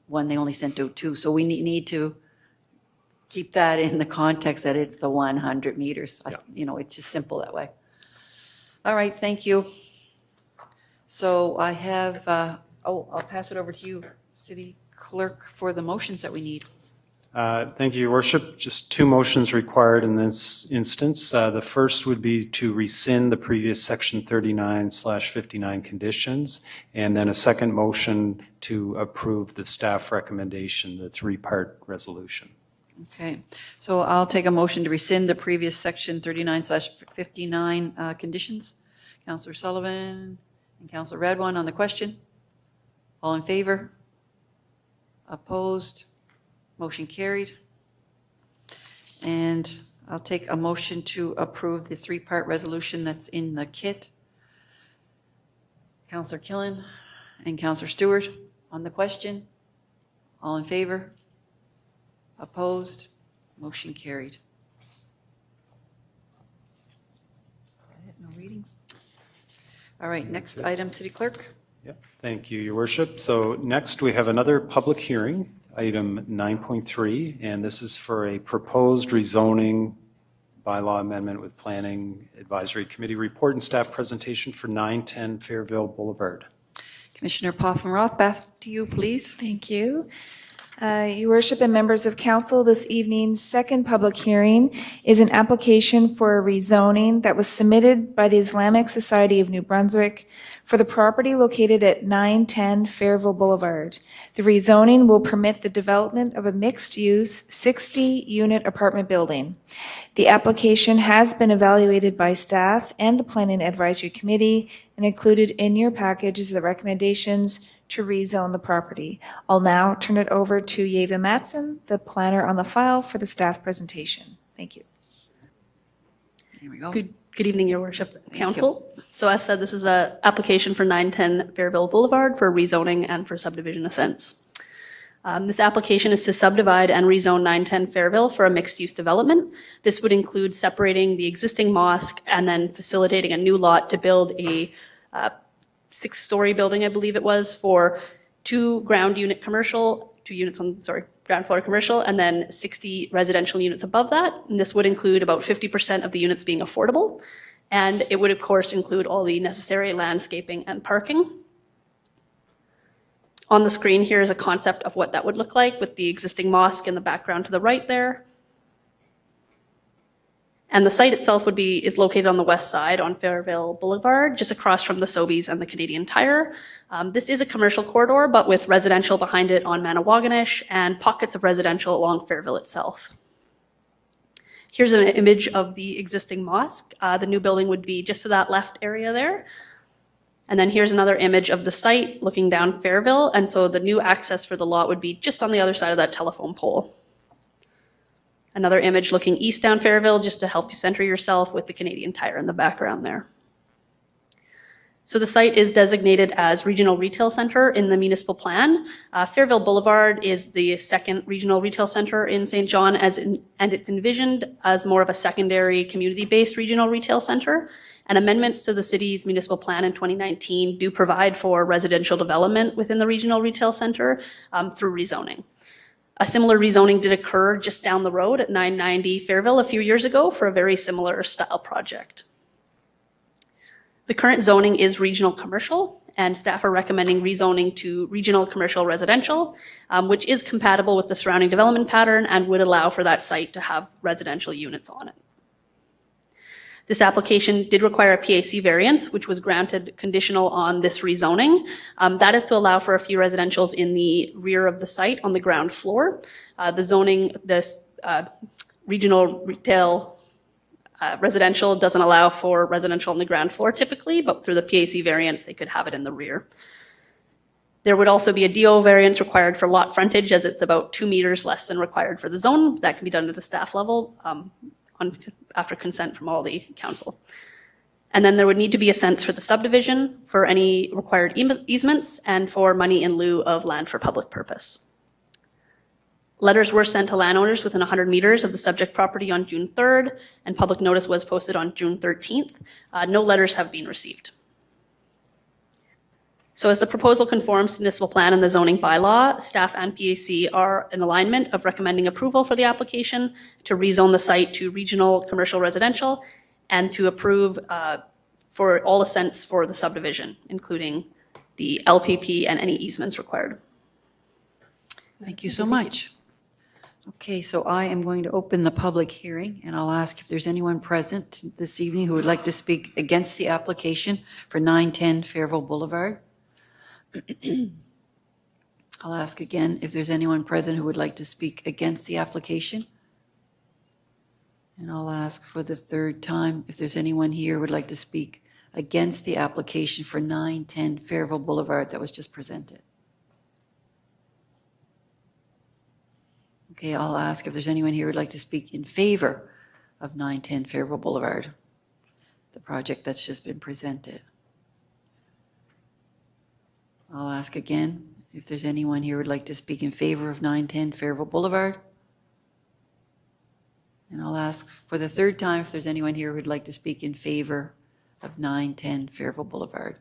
Speaker 1: one, they only sent out 2. So we need to keep that in the context that it's the 100 meters. It's just simple that way. All right, thank you. So I have, I'll pass it over to you, City Clerk, for the motions that we need.
Speaker 4: Thank you, Your Worship. Just 2 motions required in this instance. The first would be to rescind the previous Section 39/59 conditions, and then a second motion to approve the staff recommendation, the 3-part resolution.
Speaker 1: Okay, so I'll take a motion to rescind the previous Section 39/59 conditions. Counselor Sullivan and Counselor Radwan on the question. All in favor? Opposed? Motion carried. And I'll take a motion to approve the 3-part resolution that's in the kit. Counselor Killen and Counselor Stewart on the question. All in favor? Opposed? Motion carried. No readings? All right, next item, City Clerk.
Speaker 4: Yep. Thank you, Your Worship. So next, we have another public hearing, item 9.3, and this is for a proposed rezoning bylaw amendment with Planning Advisory Committee report and staff presentation for 910 Fairville Boulevard.
Speaker 1: Commissioner Poffenroth, back to you, please.
Speaker 5: Thank you. Your Worship and members of council, this evening's second public hearing is an application for a rezoning that was submitted by the Islamic Society of New Brunswick for the property located at 910 Fairville Boulevard. The rezoning will permit the development of a mixed-use 60-unit apartment building. The application has been evaluated by staff and the Planning Advisory Committee, and included in your package is the recommendations to rezone the property. I'll now turn it over to Yeva Matson, the planner on the file for the staff presentation. Thank you.
Speaker 1: Here we go.
Speaker 12: Good evening, Your Worship, Council. So as said, this is an application for 910 Fairville Boulevard for rezoning and for subdivision assents. This application is to subdivide and rezone 910 Fairville for a mixed-use development. This would include separating the existing mosque and then facilitating a new lot to build a 6-story building, I believe it was, for 2 ground floor commercial, and then 60 residential units above that. And this would include about 50% of the units being affordable. And it would, of course, include all the necessary landscaping and parking. On the screen here is a concept of what that would look like with the existing mosque in the background to the right there. And the site itself is located on the west side on Fairville Boulevard, just across from the Sobeys and the Canadian Tire. This is a commercial corridor, but with residential behind it on Manawaganish and pockets of residential along Fairville itself. Here's an image of the existing mosque. The new building would be just to that left area there. And then here's another image of the site looking down Fairville. And so the new access for the lot would be just on the other side of that telephone pole. Another image looking east down Fairville, just to help you center yourself with the Canadian Tire in the background there. So the site is designated as Regional Retail Center in the municipal plan. Fairville Boulevard is the second regional retail center in St. John, and it's envisioned as more of a secondary community-based regional retail center. And amendments to the city's municipal plan in 2019 do provide for residential development within the regional retail center through rezoning. A similar rezoning did occur just down the road at 990 Fairville a few years ago for a very similar style project. The current zoning is regional commercial, and staff are recommending rezoning to regional commercial residential, which is compatible with the surrounding development pattern and would allow for that site to have residential units on it. This application did require a PAC variance, which was granted conditional on this rezoning. That is to allow for a few residentials in the rear of the site on the ground floor. This regional retail residential doesn't allow for residential on the ground floor typically, but through the PAC variance, they could have it in the rear. There would also be a DO variance required for lot frontage, as it's about 2 meters less than required for the zone. That can be done at the staff level after consent from all the council. And then there would need to be assents for the subdivision, for any required easements, and for money in lieu of land for public purpose. Letters were sent to landowners within 100 meters of the subject property on June 3rd, and public notice was posted on June 13th. No letters have been received. So as the proposal conforms to the municipal plan and the zoning bylaw, staff and PAC are in alignment of recommending approval for the application to rezone the site to regional commercial residential and to approve for all assents for the subdivision, including the LPP and any easements required.
Speaker 1: Thank you so much. Okay, so I am going to open the public hearing, and I'll ask if there's anyone present this evening who would like to speak against the application for 910 Fairville Boulevard. I'll ask again if there's anyone present who would like to speak against the application. And I'll ask for the third time if there's anyone here who would like to speak against the application for 910 Fairville Boulevard that was just presented. Okay, I'll ask if there's anyone here who would like to speak in favor of 910 Fairville Boulevard, the project that's just been presented. I'll ask again if there's anyone here who would like to speak in favor of 910 Fairville Boulevard. And I'll ask for the third time if there's anyone here who would like to speak in favor of 910 Fairville Boulevard.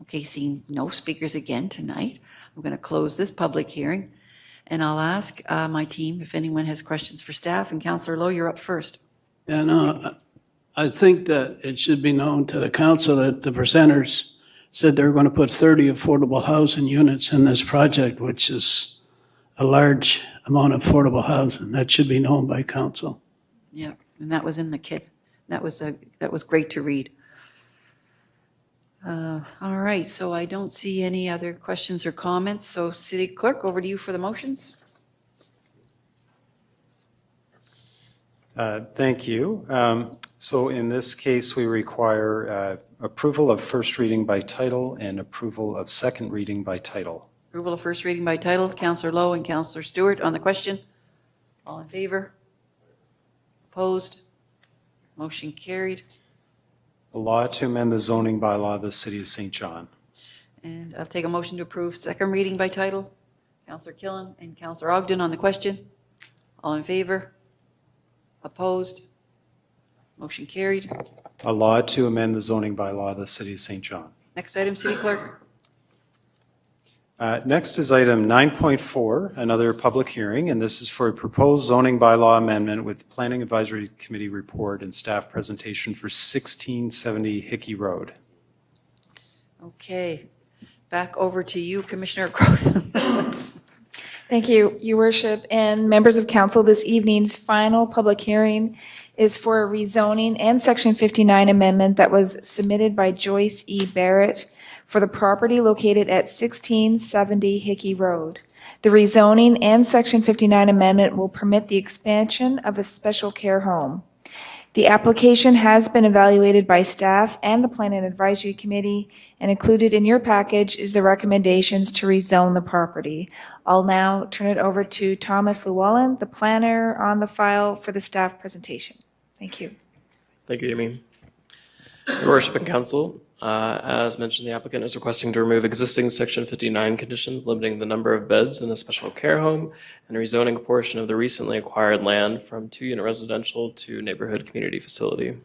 Speaker 1: Okay, seeing no speakers again tonight, I'm going to close this public hearing, and I'll ask my team if anyone has questions for staff. And Councillor Lowe, you're up first.
Speaker 11: And I think that it should be known to the council that the presenters said they're going to put 30 affordable housing units in this project, which is a large amount of affordable housing. That should be known by council.
Speaker 1: Yeah, and that was in the kit. That was great to read. All right, so I don't see any other questions or comments. So City Clerk, over to you for the motions.
Speaker 4: Thank you. So in this case, we require approval of first reading by title and approval of second reading by title.
Speaker 1: Approval of first reading by title, Councillor Lowe and Councillor Stewart on the question. All in favor? Opposed? Motion carried.
Speaker 4: A law to amend the zoning bylaw of the City of St. John.
Speaker 1: And I'll take a motion to approve second reading by title. Councillor Killen and Councillor Ogden on the question. All in favor? Opposed? Motion carried.
Speaker 4: A law to amend the zoning bylaw of the City of St. John.
Speaker 1: Next item, City Clerk.
Speaker 4: Next is item 9.4, another public hearing, and this is for a proposed zoning bylaw amendment with Planning Advisory Committee report and staff presentation for 1670 Hickey Road.
Speaker 1: Okay, back over to you, Commissioner Groth.
Speaker 5: Thank you, Your Worship, and members of council. This evening's final public hearing is for a rezoning and Section 59 amendment that was submitted by Joyce E. Barrett for the property located at 1670 Hickey Road. The rezoning and Section 59 amendment will permit the expansion of a special care home. The application has been evaluated by staff and the Planning Advisory Committee, and included in your package is the recommendations to rezone the property. I'll now turn it over to Thomas Llewellyn, the planner, on the file for the staff presentation. Thank you.
Speaker 13: Thank you, Amy. Your Worship and Council, as mentioned, the applicant is requesting to remove existing Section 59 conditions limiting the number of beds in a special care home and rezoning a portion of the recently acquired land from 2-unit residential to neighborhood community facility.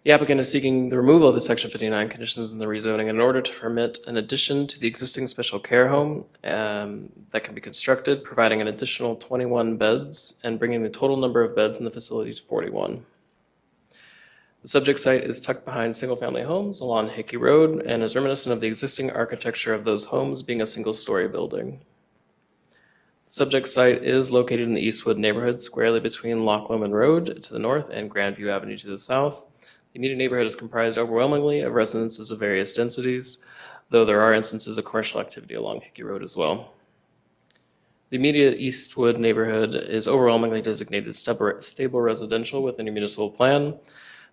Speaker 13: The applicant is seeking the removal of the Section 59 conditions in the rezoning in order to permit an addition to the existing special care home that can be constructed, providing an additional 21 beds and bringing the total number of beds in the facility to 41. The subject site is tucked behind single-family homes along Hickey Road and is reminiscent of the existing architecture of those homes being a single-story building. The subject site is located in the Eastwood neighborhood, squarely between Loch Lomond Road to the north and Grandview Avenue to the south. The immediate neighborhood is comprised overwhelmingly of residences of various densities, though there are instances of commercial activity along Hickey Road as well. The immediate Eastwood neighborhood is overwhelmingly designated stable residential within your municipal plan.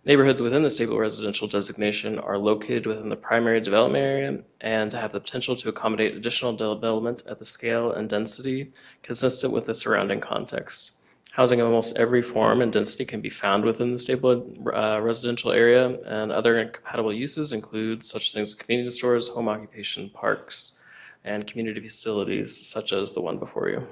Speaker 13: Neighborhoods within the stable residential designation are located within the primary development area and have the potential to accommodate additional development at the scale and density consistent with the surrounding context. Housing of almost every form and density can be found within the stable residential area, and other compatible uses include such things as convenience stores, home occupation, parks, and community facilities such as the one before you.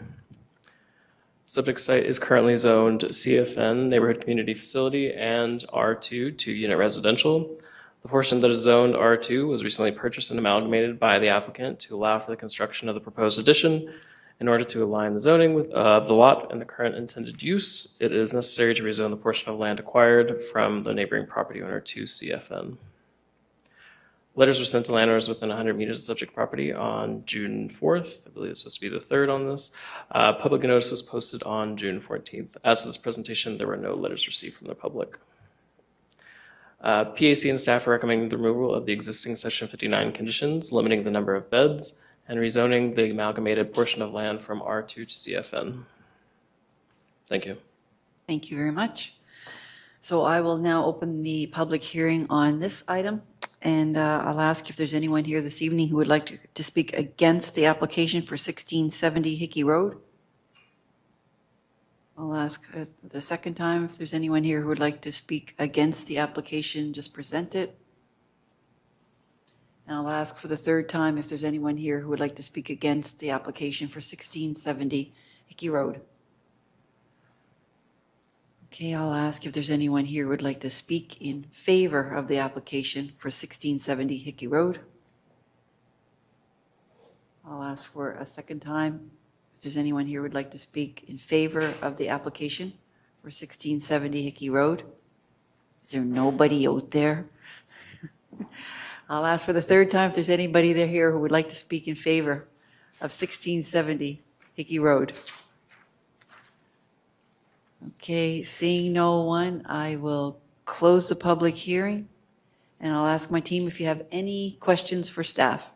Speaker 13: Subject site is currently zoned CFN, Neighborhood Community Facility, and R2, 2-unit residential. The portion that is zoned R2 was recently purchased and amalgamated by the applicant to allow for the construction of the proposed addition. In order to align the zoning with the lot and the current intended use, it is necessary to rezone the portion of land acquired from the neighboring property owner to CFN. Letters were sent to landowners within 100 meters of the subject property on June 4th. I believe it's supposed to be the 3rd on this. Public notice was posted on June 14th. As to this presentation, there were no letters received from the public. PAC and staff are recommending the removal of the existing Section 59 conditions, limiting the number of beds, and rezoning the amalgamated portion of land from R2 to CFN. Thank you.
Speaker 1: Thank you very much. So I will now open the public hearing on this item. And I'll ask if there's anyone here this evening who would like to speak against the application for 1670 Hickey Road. I'll ask the second time if there's anyone here who would like to speak against the application, just present it. And I'll ask for the third time if there's anyone here who would like to speak against the application for 1670 Hickey Road. Okay, I'll ask if there's anyone here who would like to speak in favor of the application for 1670 Hickey Road. I'll ask for a second time if there's anyone here who would like to speak in favor of the application for 1670 Hickey Road. Is there nobody out there? I'll ask for the third time if there's anybody there here who would like to speak in favor of 1670 Hickey Road. Okay, seeing no one, I will close the public hearing, and I'll ask my team if you have any questions for staff.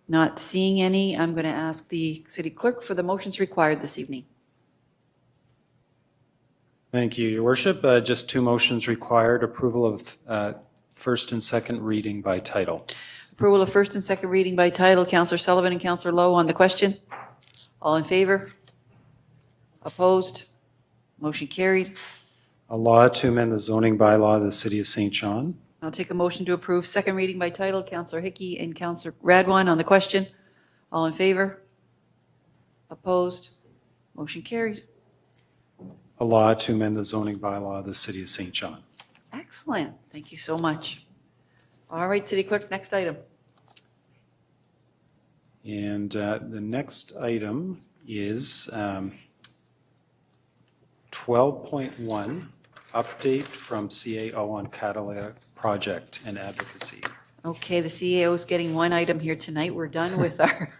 Speaker 1: Not seeing any, I'm going to ask the city clerk for the motions required this evening.
Speaker 4: Thank you, Your Worship. Just 2 motions required, approval of first and second reading by title.
Speaker 1: Approval of first and second reading by title, Councillor Sullivan and Councillor Lowe on the question. All in favor? Opposed? Motion carried.
Speaker 4: A law to amend the zoning bylaw of the City of St. John.
Speaker 1: I'll take a motion to approve second reading by title, Councillor Hickey and Councillor Radwan on the question. All in favor? Opposed? Motion carried.
Speaker 4: A law to amend the zoning bylaw of the City of St. John.
Speaker 1: Excellent. Thank you so much. All right, City Clerk, next item.
Speaker 4: And the next item is 12.1, update from CAO on catalytic project and advocacy.
Speaker 1: Okay, the CAO is getting one item here tonight. We're done with our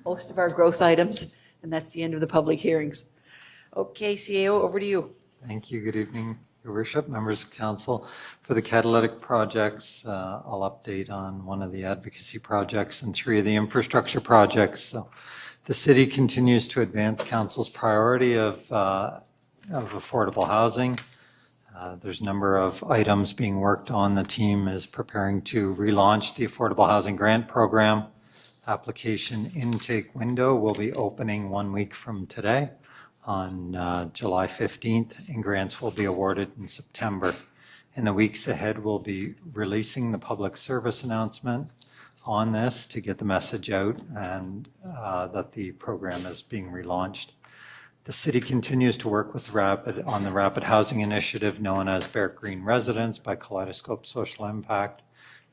Speaker 1: most of our growth items, and that's the end of the public hearings. Okay, CAO, over to you.
Speaker 9: Thank you. Good evening, Your Worship, members of council. For the catalytic projects, I'll update on one of the advocacy projects and 3 of the infrastructure projects. So the city continues to advance council's priority of affordable housing. There's a number of items being worked on. The team is preparing to relaunch the Affordable Housing Grant Program. Application intake window will be opening 1 week from today on July 15th, and grants will be awarded in September. In the weeks ahead, we'll be releasing the public service announcement on this to get the message out and that the program is being relaunched. The city continues to work with on the Rapid Housing Initiative known as Barrack Green Residence by Kaleidoscope Social Impact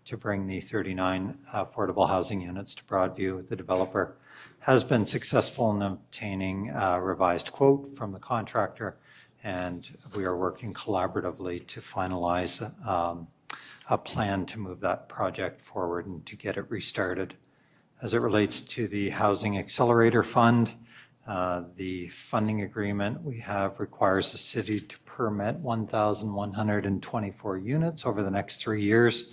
Speaker 9: to bring the 39 affordable housing units to Broadview. The developer has been successful in obtaining a revised quote from the contractor, and we are working collaboratively to finalize a plan to move that project forward and to get it restarted. As it relates to the Housing Accelerator Fund, the funding agreement we have requires the city to permit 1,124 units over the next 3 years.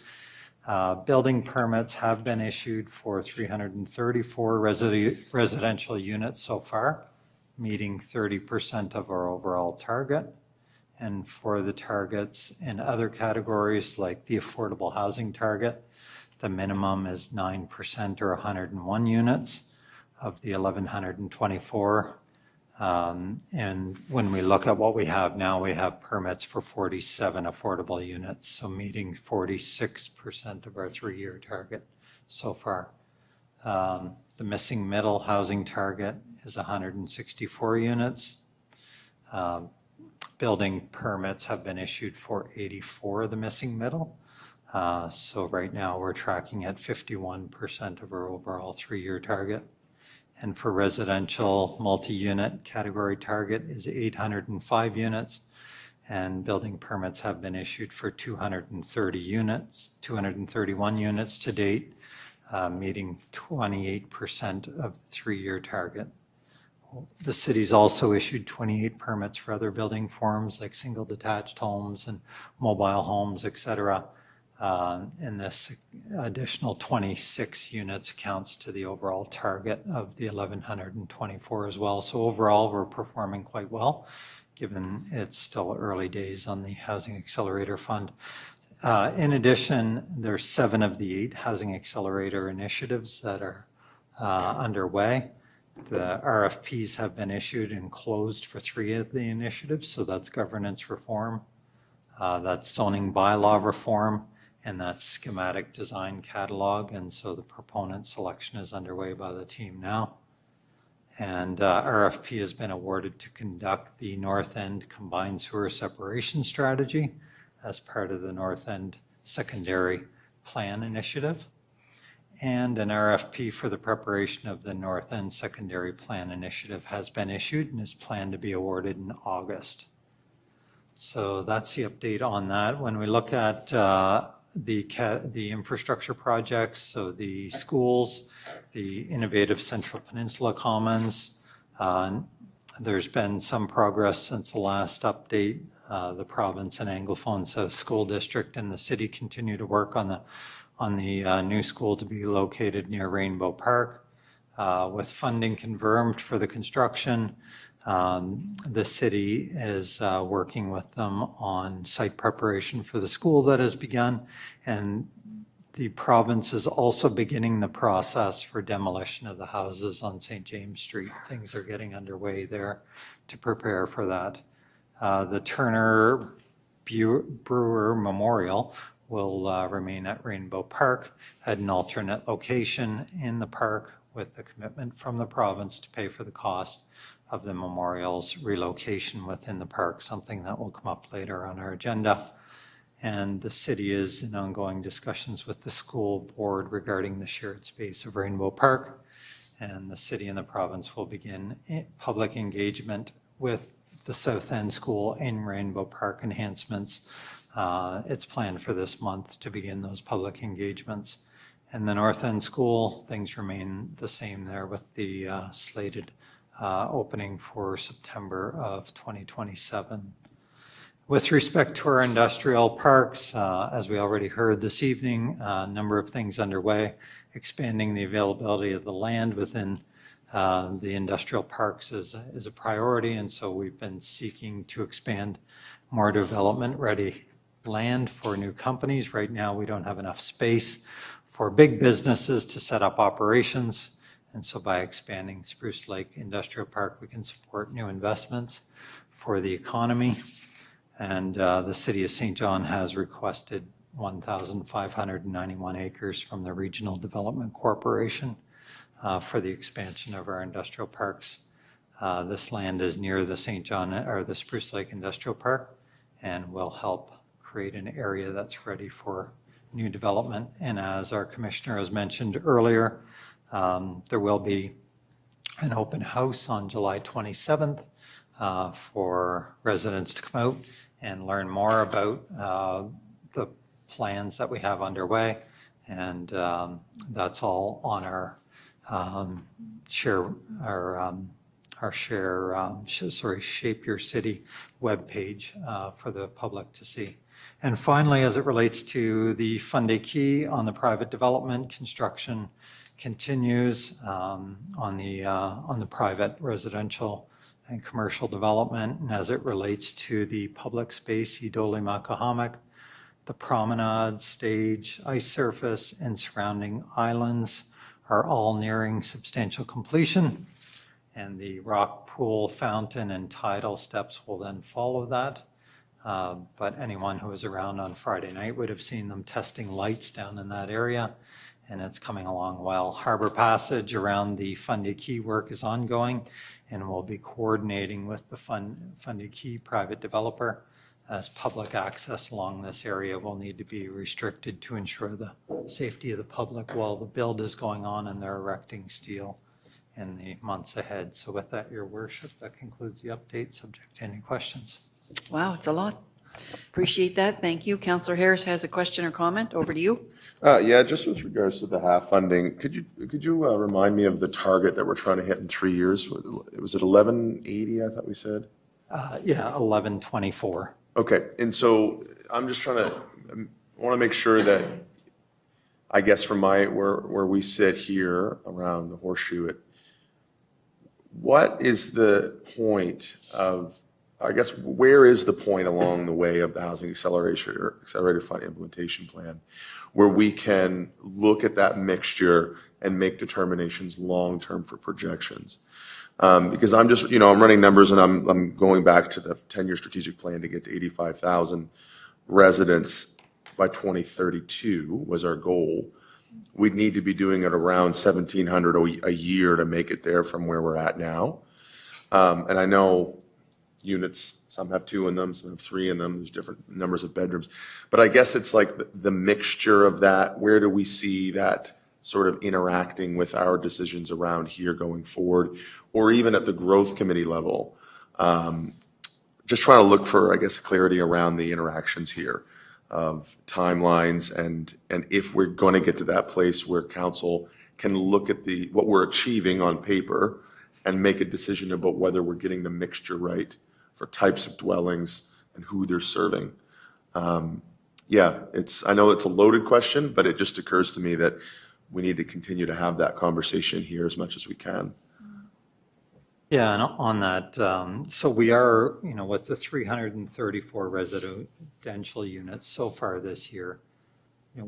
Speaker 9: Building permits have been issued for 334 residential units so far, meeting 30% of our overall target. And for the targets in other categories, like the affordable housing target, the minimum is 9% or 101 units of the 1,124. And when we look at what we have now, we have permits for 47 affordable units, so meeting 46% of our 3-year target so far. The missing middle housing target is 164 units. Building permits have been issued for 84 of the missing middle. So right now, we're tracking at 51% of our overall 3-year target. And for residential multi-unit category target is 805 units. And building permits have been issued for 230 units, 231 units to date, meeting 28% of the 3-year target. The city's also issued 28 permits for other building forms like single detached homes and mobile homes, et cetera. And this additional 26 units accounts to the overall target of the 1,124 as well. So overall, we're performing quite well, given it's still early days on the Housing Accelerator Fund. In addition, there's 7 of the 8 Housing Accelerator initiatives that are underway. The RFPs have been issued and closed for 3 of the initiatives. So that's governance reform, that's zoning bylaw reform, and that's schematic design catalog. And so the proponent selection is underway by the team now. And RFP has been awarded to conduct the North End Combined Sewer Separation Strategy as part of the North End Secondary Plan Initiative. And an RFP for the preparation of the North End Secondary Plan Initiative has been issued and is planned to be awarded in August. So that's the update on that. When we look at the infrastructure projects, so the schools, the innovative Central Peninsula Commons, there's been some progress since the last update. The province and Anglophone South School District and the city continue to work on the new school to be located near Rainbow Park. With funding confirmed for the construction, the city is working with them on site preparation for the school that has begun, and the province is also beginning the process for demolition of the houses on St. James Street. Things are getting underway there to prepare for that. The Turner Brewer Memorial will remain at Rainbow Park at an alternate location in the park, with the commitment from the province to pay for the cost of the memorial's relocation within the park, something that will come up later on our agenda. And the city is in ongoing discussions with the school board regarding the shared space of Rainbow Park. And the city and the province will begin public engagement with the South End School in Rainbow Park enhancements. It's planned for this month to begin those public engagements. And the North End School, things remain the same there with the slated opening for September of 2027. With respect to our industrial parks, as we already heard this evening, a number of things underway. Expanding the availability of the land within the industrial parks is a priority, and so we've been seeking to expand more development-ready land for new companies. Right now, we don't have enough space for big businesses to set up operations, and so by expanding Spruce Lake Industrial Park, we can support new investments for the economy. And the City of St. John has requested 1,591 acres from the Regional Development Corporation for the expansion of our industrial parks. This land is near the St. John or the Spruce Lake Industrial Park and will help create an area that's ready for new development. And as our commissioner has mentioned earlier, there will be an open house on July 27th for residents to come out and learn more about the plans that we have underway. And that's all on our Shape Your City webpage for the public to see. And finally, as it relates to the Funday Key on the private development, construction continues on the private residential and commercial development, and as it relates to the public space, Idoli Makahamak, the promenade, stage, ice surface, and surrounding islands are all nearing substantial completion, and the rock pool, fountain, and tidal steps will then follow that. But anyone who was around on Friday night would have seen them testing lights down in that area, and it's coming along well. Harbor Passage around the Fundy Key work is ongoing, and we'll be coordinating with the Fundy Key private developer, as public access along this area will need to be restricted to ensure the safety of the public while the build is going on and they're erecting steel in the months ahead. So with that, Your Worship, that concludes the update, subject to any questions.
Speaker 1: Wow, it's a lot. Appreciate that. Thank you. Councillor Harris has a question or comment. Over to you.
Speaker 6: Yeah, just with regards to the half funding, could you remind me of the target that we're trying to hit in 3 years? Was it 1180, I thought we said?
Speaker 9: Yeah, 1124.
Speaker 6: Okay, and so I'm just trying to, I want to make sure that, I guess from where we sit here around the horseshoe, what is the point of, I guess, where is the point along the way of the Housing Accelerator Fund implementation plan where we can look at that mixture and make determinations long-term for projections? Because I'm just, I'm running numbers and I'm going back to the 10-year strategic plan to get to 85,000 residents by 2032 was our goal. We'd need to be doing it around 1,700 a year to make it there from where we're at now. And I know units, some have 2 in them, some have 3 in them, there's different numbers of bedrooms. But I guess it's like the mixture of that, where do we see that sort of interacting with our decisions around here going forward, or even at the growth committee level? Just trying to look for, I guess, clarity around the interactions here of timelines and if we're going to get to that place where council can look at what we're achieving on paper and make a decision about whether we're getting the mixture right for types of dwellings and who they're serving. Yeah, I know it's a loaded question, but it just occurs to me that we need to continue to have that conversation here as much as we can.
Speaker 9: Yeah, and on that, so we are, with the 334 residential units so far this year,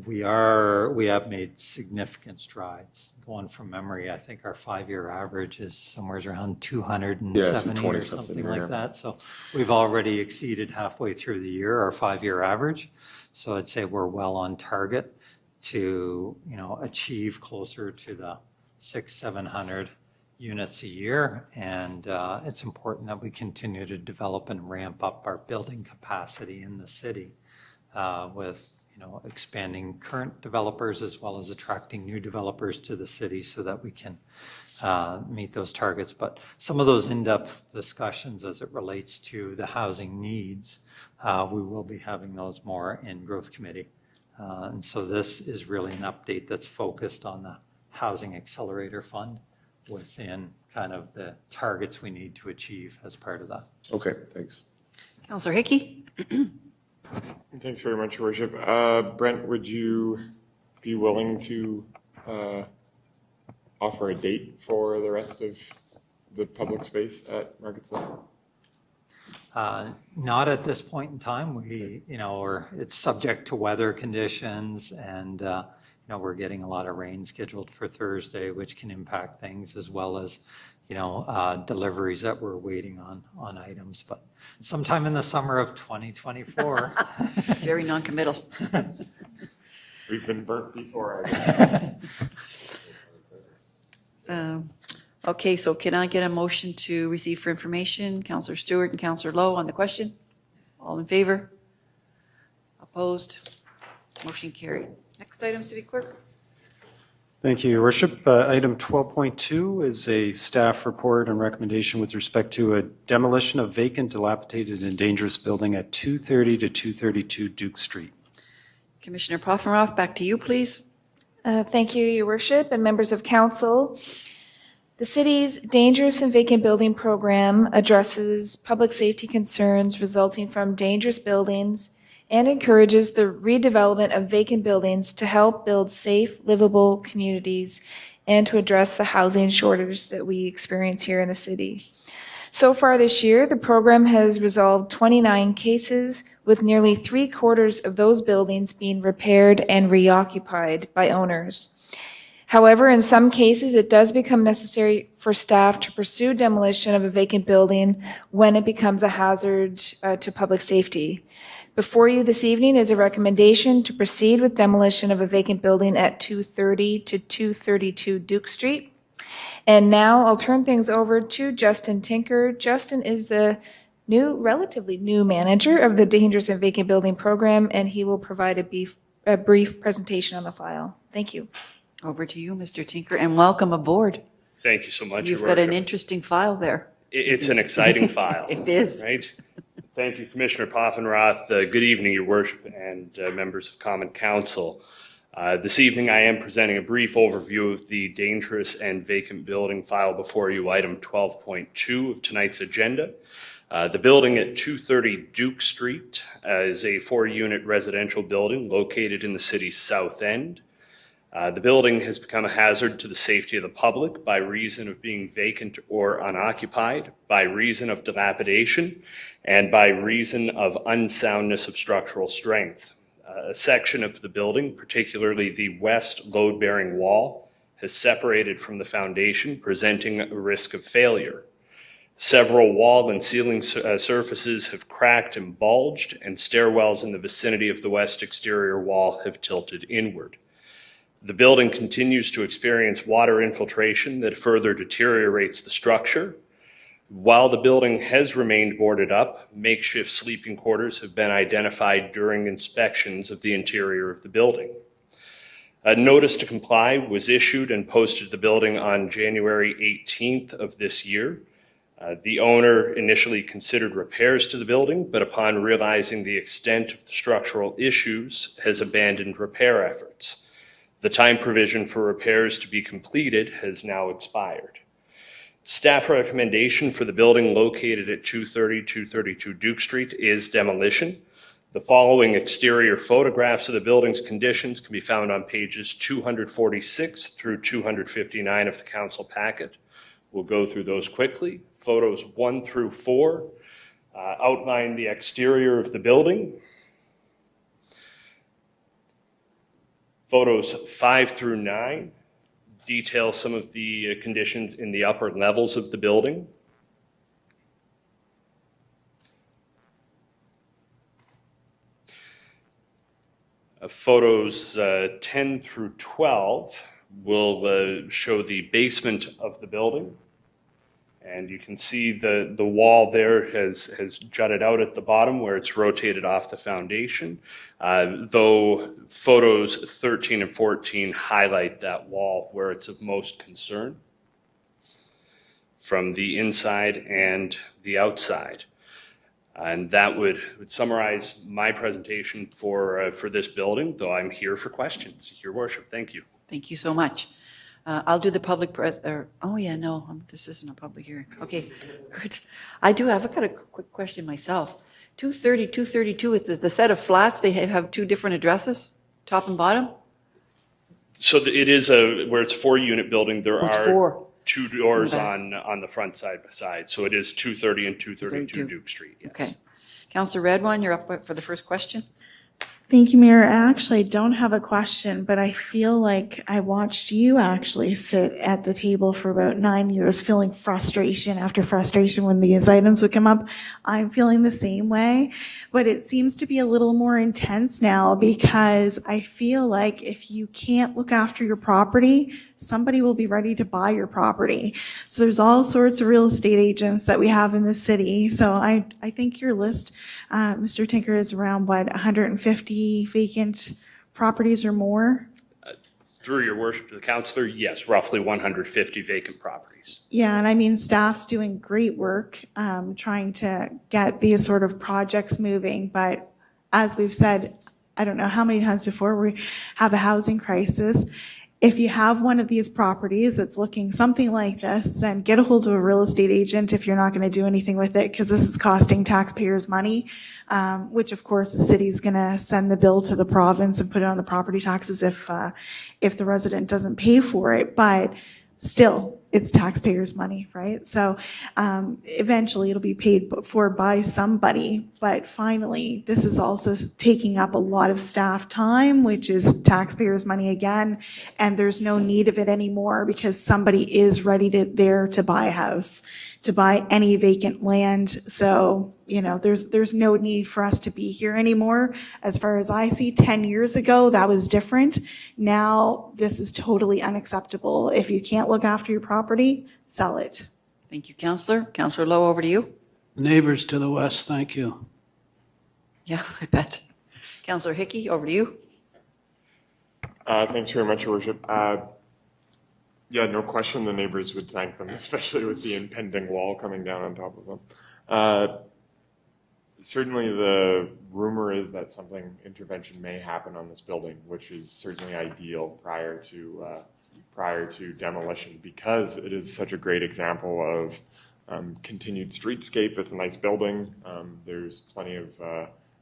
Speaker 9: we have made significant strides. Going from memory, I think our 5-year average is somewhere around 270 or something like that. So we've already exceeded halfway through the year, our 5-year average. So I'd say we're well on target to, achieve closer to the 600-700 units a year. And it's important that we continue to develop and ramp up our building capacity in the city with expanding current developers as well as attracting new developers to the city so that we can meet those targets. But some of those in-depth discussions as it relates to the housing needs, we will be having those more in growth committee. And so this is really an update that's focused on the Housing Accelerator Fund within kind of the targets we need to achieve as part of that.
Speaker 6: Okay, thanks.
Speaker 1: Councillor Hickey.
Speaker 8: Thanks very much, Your Worship. Brent, would you be willing to offer a date for the rest of the public space at Market Center?
Speaker 9: Not at this point in time. It's subject to weather conditions and, we're getting a lot of rain scheduled for Thursday, which can impact things as well as, deliveries that we're waiting on items. But sometime in the summer of 2024.
Speaker 1: It's very non-committal.
Speaker 8: We've been burnt before, I guess.
Speaker 1: Okay, so can I get a motion to receive for information? Councillor Stewart and Councillor Lowe on the question. All in favor? Opposed? Motion carried. Next item, City Clerk.
Speaker 4: Thank you, Your Worship. Item 12.2 is a staff report and recommendation with respect to a demolition of vacant, dilapidated, and dangerous building at 230 to 232 Duke Street.
Speaker 1: Commissioner Poffenroff, back to you, please.
Speaker 5: Thank you, Your Worship, and members of council. The city's dangerous and vacant building program addresses public safety concerns resulting from dangerous buildings and encourages the redevelopment of vacant buildings to help build safe, livable communities and to address the housing shortage that we experience here in the city. So far this year, the program has resolved 29 cases, with nearly 3/4 of those buildings being repaired and reoccupied by owners. However, in some cases, it does become necessary for staff to pursue demolition of a vacant building when it becomes a hazard to public safety. Before you this evening is a recommendation to proceed with demolition of a vacant building at 230 to 232 Duke Street. And now I'll turn things over to Justin Tinker. Justin is the relatively new manager of the Dangerous and Vacant Building Program, and he will provide a brief presentation on the file. Thank you.
Speaker 1: Over to you, Mr. Tinker, and welcome aboard.
Speaker 14: Thank you so much, Your
Speaker 1: You've got an
Speaker 14: Worship.
Speaker 1: interesting file there.
Speaker 14: It's an exciting file.
Speaker 1: It is.
Speaker 14: Right? Thank you, Commissioner Poffenroth. Good evening, Your Worship, and members of Common Council. This evening, I am presenting a brief overview of the dangerous and vacant building file before you, item 12.2 of tonight's agenda. The building at 230 Duke Street is a 4-unit residential building located in the city's south end. The building has become a hazard to the safety of the public by reason of being vacant or unoccupied, by reason of dilapidation, and by reason of unsoundness of structural strength. A section of the building, particularly the west load-bearing wall, has separated from the foundation, presenting a risk of failure. Several wall and ceiling surfaces have cracked and bulged, and stairwells in the vicinity of the west exterior wall have tilted inward. The building continues to experience water infiltration that further deteriorates the structure. While the building has remained boarded up, makeshift sleeping quarters have been identified during inspections of the interior of the building. A notice to comply was issued and posted to the building on January 18th of this year. The owner initially considered repairs to the building, but upon realizing the extent of the structural issues, has abandoned repair efforts. The time provision for repairs to be completed has now expired. Staff recommendation for the building located at 230-232 Duke Street is demolition. The following exterior photographs of the building's conditions can be found on pages 246 through 259 of the council packet. We'll go through those quickly. Photos 1 through 4 outline the exterior of the building. Photos 5 through 9 detail some of the conditions in the upper levels of the building. Photos 10 through 12 will show the basement of the building. And you can see the wall there has jutted out at the bottom where it's rotated off the foundation, though photos 13 and 14 highlight that wall where it's of most concern from the inside and the outside. And that would summarize my presentation for this building, though I'm here for questions. Your Worship, thank you.
Speaker 1: Thank you so much. I'll do the public this isn't a public hearing. Okay, good. I've got a quick question myself. 230, 232, is the set of flats, they have 2 different addresses, top and bottom?
Speaker 14: So it is where it's a 4-unit building, there
Speaker 1: It's
Speaker 14: are
Speaker 1: 4.
Speaker 14: 2 doors
Speaker 1: Okay.
Speaker 14: on the front side by side. So it is 230 and 232 Duke Street, yes.
Speaker 1: Okay. Councillor Redwan, you're up for the first question.
Speaker 2: Thank you, Mayor. I actually don't have a question, but I feel like I watched you actually sit at the table for about 9 years, feeling frustration after frustration when these items would come up. I'm feeling the same way, but it seems to be a little more intense now because I feel like if you can't look after your property, somebody will be ready to buy your property. So there's all sorts of real estate agents that we have in the city. So I think your list, Mr. Tinker, is around, 150 vacant properties or more?
Speaker 14: Through your worship to the councillor, yes, roughly 150 vacant properties.
Speaker 2: Yeah, and I mean, staff's doing great work trying to get these sort of projects moving. But as we've said, I don't know how many times before, we have a housing crisis. If you have one of these properties that's looking something like this, then get a hold of a real estate agent if you're not going to do anything with it, because this is costing taxpayers money, which of course the city's going to send the bill to the province and put it on the property taxes if the resident doesn't pay for it. But still, it's taxpayers' money, right? So eventually it'll be paid for by somebody, but finally, this is also taking up a lot of staff time, which is taxpayers' money again, and there's no need of it anymore because somebody is ready there to buy a house, to buy any vacant land. So, you know, there's no need for us to be here anymore. As far as I see, 10 years ago, that was different. Now, this is totally unacceptable. If you can't look after your property, sell it.
Speaker 1: Thank you, Counselor. Counselor Lowe, over to you.
Speaker 11: Neighbors to the west, thank you.
Speaker 1: Yeah, I bet. Counselor Hickey, over to you.
Speaker 8: Thanks very much, Your Worship. Yeah, no question the neighbors would thank them, especially with the impending wall coming down on top of them. Certainly the rumor is that intervention may happen on this building, which is certainly ideal prior to demolition because it is such a great example of continued streetscape. It's a nice building. There's plenty of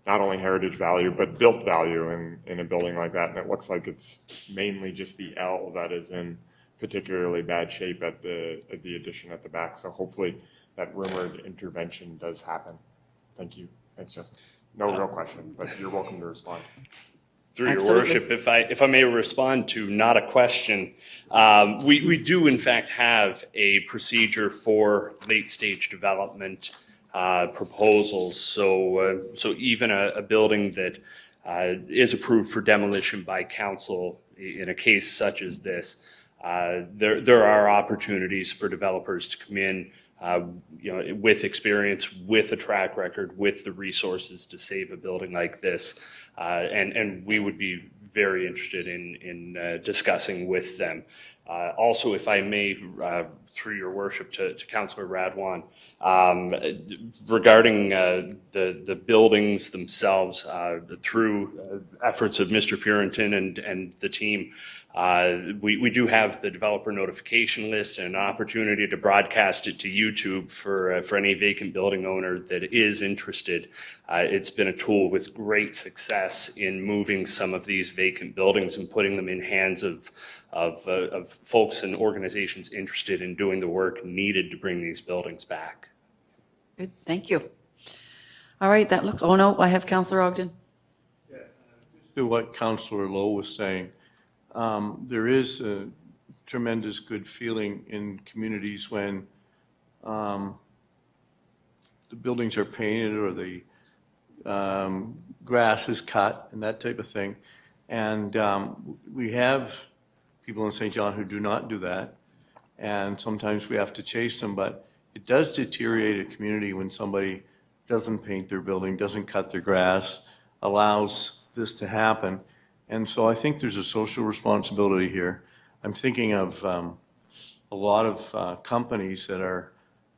Speaker 8: not only heritage value, but built value in a building like that. And it looks like it's mainly just the L that is in particularly bad shape at the addition at the back. So hopefully that rumored intervention does happen. Thank you. Thanks, Justin. No real question, but you're welcome to respond.
Speaker 14: Through your
Speaker 1: Absolutely.
Speaker 14: worship, if I may respond to not a question, we do in fact have a procedure for late stage development proposals. So even a building that is approved for demolition by council in a case such as this, there are opportunities for developers to come in, with experience, with a track record, with the resources to save a building like this. And we would be very interested in discussing with them. Also, if I may, through your worship to Councillor Radwan, regarding the buildings themselves, through efforts of Mr. Purinton and the team, we do have the developer notification list and an opportunity to broadcast it to YouTube for any vacant building owner that is interested. It's been a tool with great success in moving some of these vacant buildings and putting them in hands of folks and organizations interested in doing the work needed to bring these buildings back.
Speaker 1: Good, thank you. All right, that looks, oh no, I have Counselor Ogden.
Speaker 15: To what Councillor Lowe was saying, there is a tremendous good feeling in communities when the buildings are painted or the grass is cut and that type of thing. And we have people in St. John who do not do that. And sometimes we have to chase them, but it does deteriorate a community when somebody doesn't paint their building, doesn't cut their grass, allows this to happen. And so I think there's a social responsibility here. I'm thinking of a lot of companies that are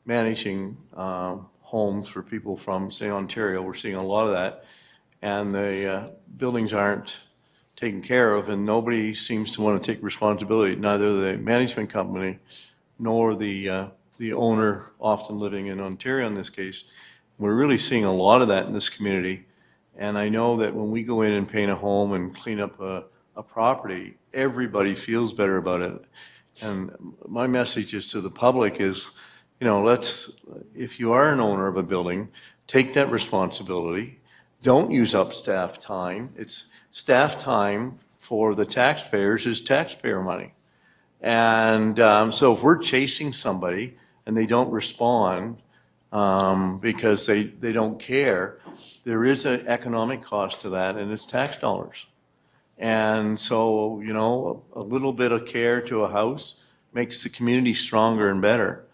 Speaker 15: managing homes for people from, say, Ontario. We're seeing a lot of that. And the buildings aren't taken care of, and nobody seems to want to take responsibility, neither the management company nor the owner, often living in Ontario in this case. We're really seeing a lot of that in this community. And I know that when we go in and paint a home and clean up a property, everybody feels better about it. And my message is to the public is, if you are an owner of a building, take that responsibility. Don't use up staff time. It's staff time for the taxpayers is taxpayer money. And so if we're chasing somebody and they don't respond because they don't care, there is an economic cost to that, and it's tax dollars. And so, a little bit of care to a house makes the community stronger and better.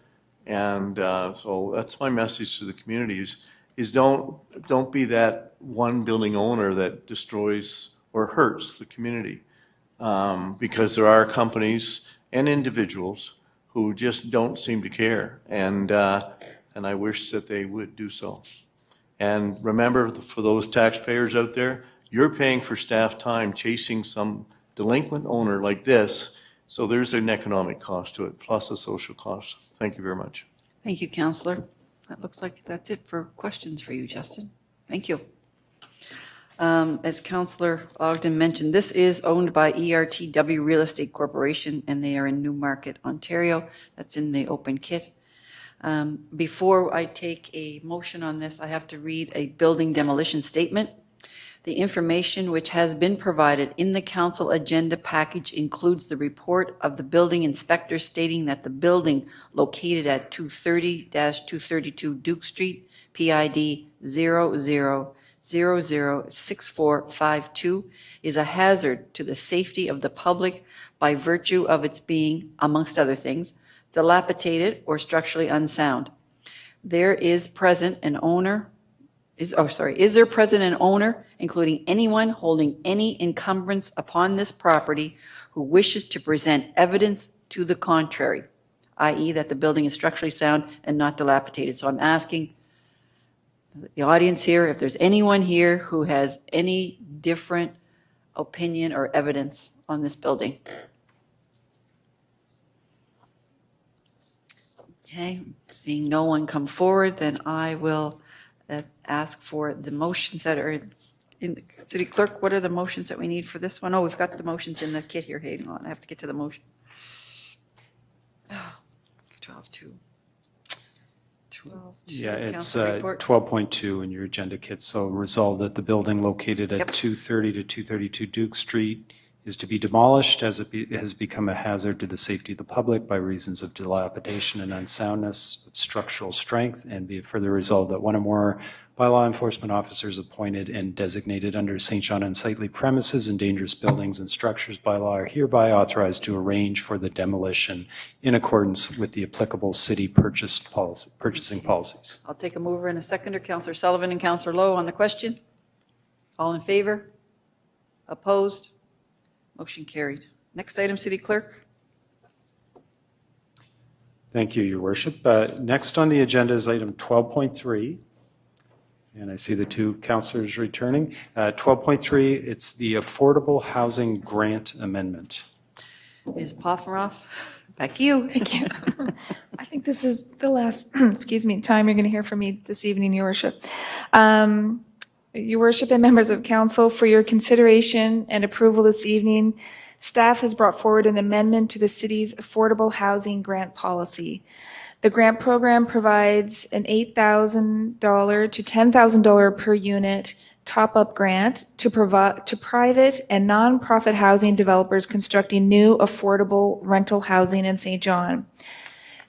Speaker 15: And so that's my message to the communities is don't be that one building owner that destroys or hurts the community. Because there are companies and individuals who just don't seem to care. And I wish that they would do so. And remember, for those taxpayers out there, you're paying for staff time chasing some delinquent owner like this. So there's an economic cost to it, plus a social cost. Thank you very much.
Speaker 1: Thank you, Counselor. That looks like that's it for questions for you, Justin. Thank you. As Councillor Ogden mentioned, this is owned by ERTW Real Estate Corporation, and they are in Newmarket, Ontario. That's in the open kit. Before I take a motion on this, I have to read a building demolition statement. The information which has been provided in the council agenda package includes the report of the building inspector stating that the building located at 230-232 Duke Street, PID 00006452, is a hazard to the safety of the public by virtue of its being, amongst other things, dilapidated or structurally unsound. Is there present an owner, including anyone holding any encumbrance upon this property, who wishes to present evidence to the contrary, i.e. that the building is structurally sound and not dilapidated? So I'm asking the audience here if there's anyone here who has any different opinion or evidence on this building. Okay, seeing no one come forward, then I will ask for the motions that are in the city clerk. What are the motions that we need for this one? Oh, we've got the motions in the kit here. Hang on, I have to get to the motion. 12-2.
Speaker 4: Yeah, it's
Speaker 1: Council report.
Speaker 4: 12.2 in your agenda kit. So resolve that the building located at
Speaker 1: Yep.
Speaker 4: 230 to 232 Duke Street is to be demolished as it has become a hazard to the safety of the public by reasons of dilapidation and unsoundness of structural strength, and be it further resolved that one or more bylaw enforcement officers appointed and designated under St. John unsightly premises and dangerous buildings and structures bylaw are hereby authorized to arrange for the demolition in accordance with the applicable city purchasing policies.
Speaker 1: I'll take a mover and a seconder. Councillor Sullivan and Councillor Lowe on the question. All in favor? Opposed? Motion carried. Next item, City Clerk.
Speaker 4: Thank you, Your Worship. Next on the agenda is item 12.3. And I see the two councillors returning. 12.3, it's the Affordable Housing Grant Amendment.
Speaker 1: Ms. Poffenroth?
Speaker 5: Back to you. Thank you. I think this is the last, excuse me, time you're going to hear from me this evening, Your Worship. Your Worship and members of council, for your consideration and approval this evening, staff has brought forward an amendment to the city's affordable housing grant policy. The grant program provides an $8,000 to $10,000 per unit top-up grant to private and nonprofit housing developers constructing new affordable rental housing in St. John.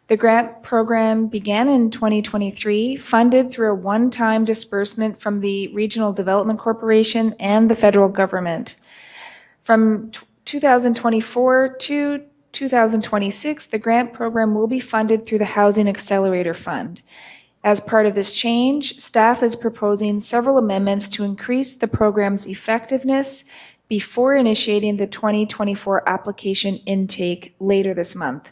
Speaker 5: The grant program began in 2023, funded through a one-time disbursement from the Regional Development Corporation and the federal government. From 2024 to 2026, the grant program will be funded through the Housing Accelerator Fund. As part of this change, staff is proposing several amendments to increase the program's effectiveness before initiating the 2024 application intake later this month.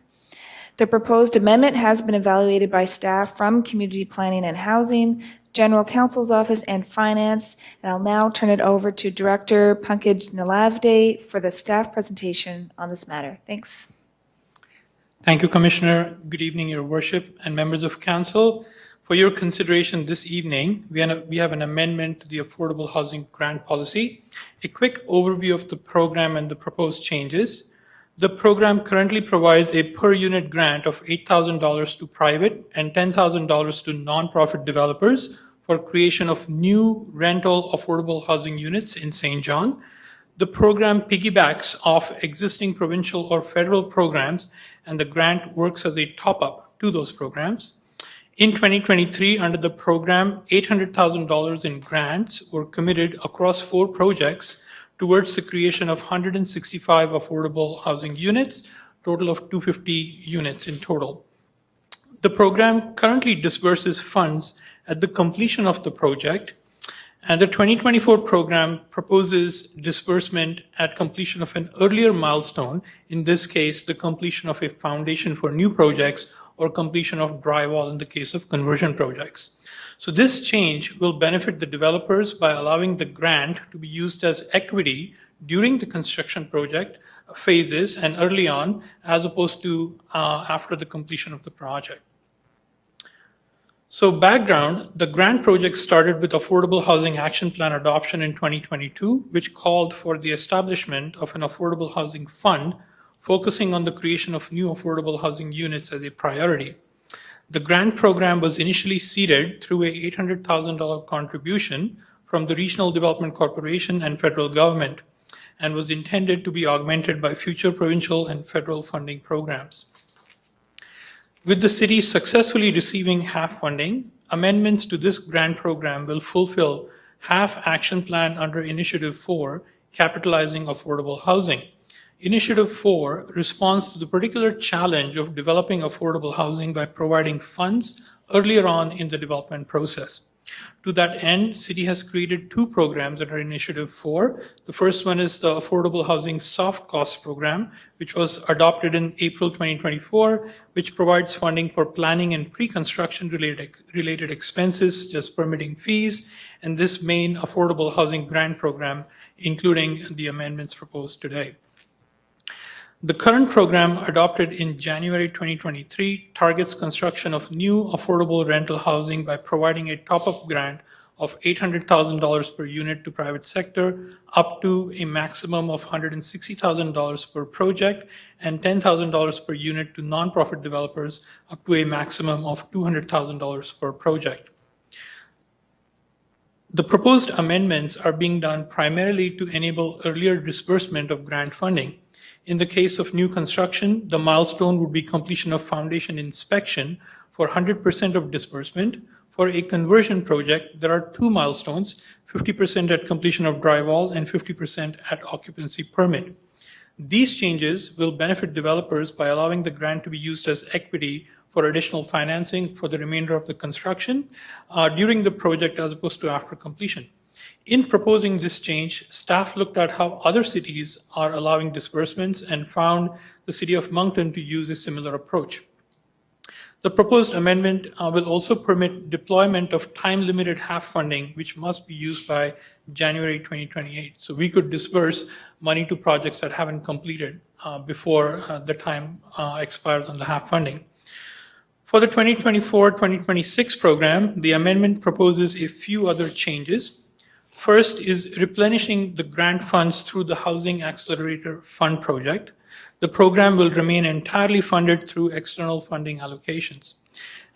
Speaker 5: The proposed amendment has been evaluated by staff from Community Planning and Housing, General Counsel's Office, and Finance. And I'll now turn it over to Director Pankaj Nalavde for the staff presentation on this matter. Thanks.
Speaker 16: Thank you, Commissioner. Good evening, Your Worship and members of Council. For your consideration this evening, we have an amendment to the Affordable Housing Grant Policy. A quick overview of the program and the proposed changes. The program currently provides a per-unit grant of $8,000 to private and $10,000 to nonprofit developers for creation of new rental affordable housing units in St. John. The program piggybacks off existing provincial or federal programs, and the grant works as a top-up to those programs. In 2023, under the program, $800,000 in grants were committed across 4 projects towards the creation of 165 affordable housing units, total of 250 units in total. The program currently disburses funds at the completion of the project, and the 2024 program proposes disbursement at completion of an earlier milestone, in this case, the completion of a foundation for new projects or completion of drywall in the case of conversion projects. So this change will benefit the developers by allowing the grant to be used as equity during the construction project phases and early on, as opposed to after the completion of the project. So background, the grant project started with Affordable Housing Action Plan adoption in 2022, which called for the establishment of an affordable housing fund focusing on the creation of new affordable housing units as a priority. The grant program was initially seeded through a $800,000 contribution from the Regional Development Corporation and federal government, and was intended to be augmented by future provincial and federal funding programs. With the city successfully receiving half funding, amendments to this grant program will fulfill half action plan under Initiative 4, Capitalizing Affordable Housing. Initiative 4 responds to the particular challenge of developing affordable housing by providing funds earlier on in the development process. To that end, City has created two programs under Initiative 4. The first one is the Affordable Housing Soft Cost Program, which was adopted in April 2024, which provides funding for planning and pre-construction related expenses, such as permitting fees, and this main affordable housing grant program, including the amendments proposed today. The current program, adopted in January 2023, targets construction of new affordable rental housing by providing a top-up grant of $800,000 per unit to private sector, up to a maximum of $160,000 per project, and $10,000 per unit to nonprofit developers, up to a maximum of $200,000 per project. The proposed amendments are being done primarily to enable earlier disbursement of grant funding. In the case of new construction, the milestone would be completion of foundation inspection for 100% of disbursement. For a conversion project, there are two milestones, 50% at completion of drywall and 50% at occupancy permit. These changes will benefit developers by allowing the grant to be used as equity for additional financing for the remainder of the construction during the project as opposed to after completion. In proposing this change, staff looked at how other cities are allowing disbursements and found the City of Moncton to use a similar approach. The proposed amendment will also permit deployment of time-limited half funding, which must be used by January 2028. So we could disperse money to projects that haven't completed before the time expires on the half funding. For the 2024-2026 program, the amendment proposes a few other changes. First is replenishing the grant funds through the Housing Accelerator Fund project. The program will remain entirely funded through external funding allocations.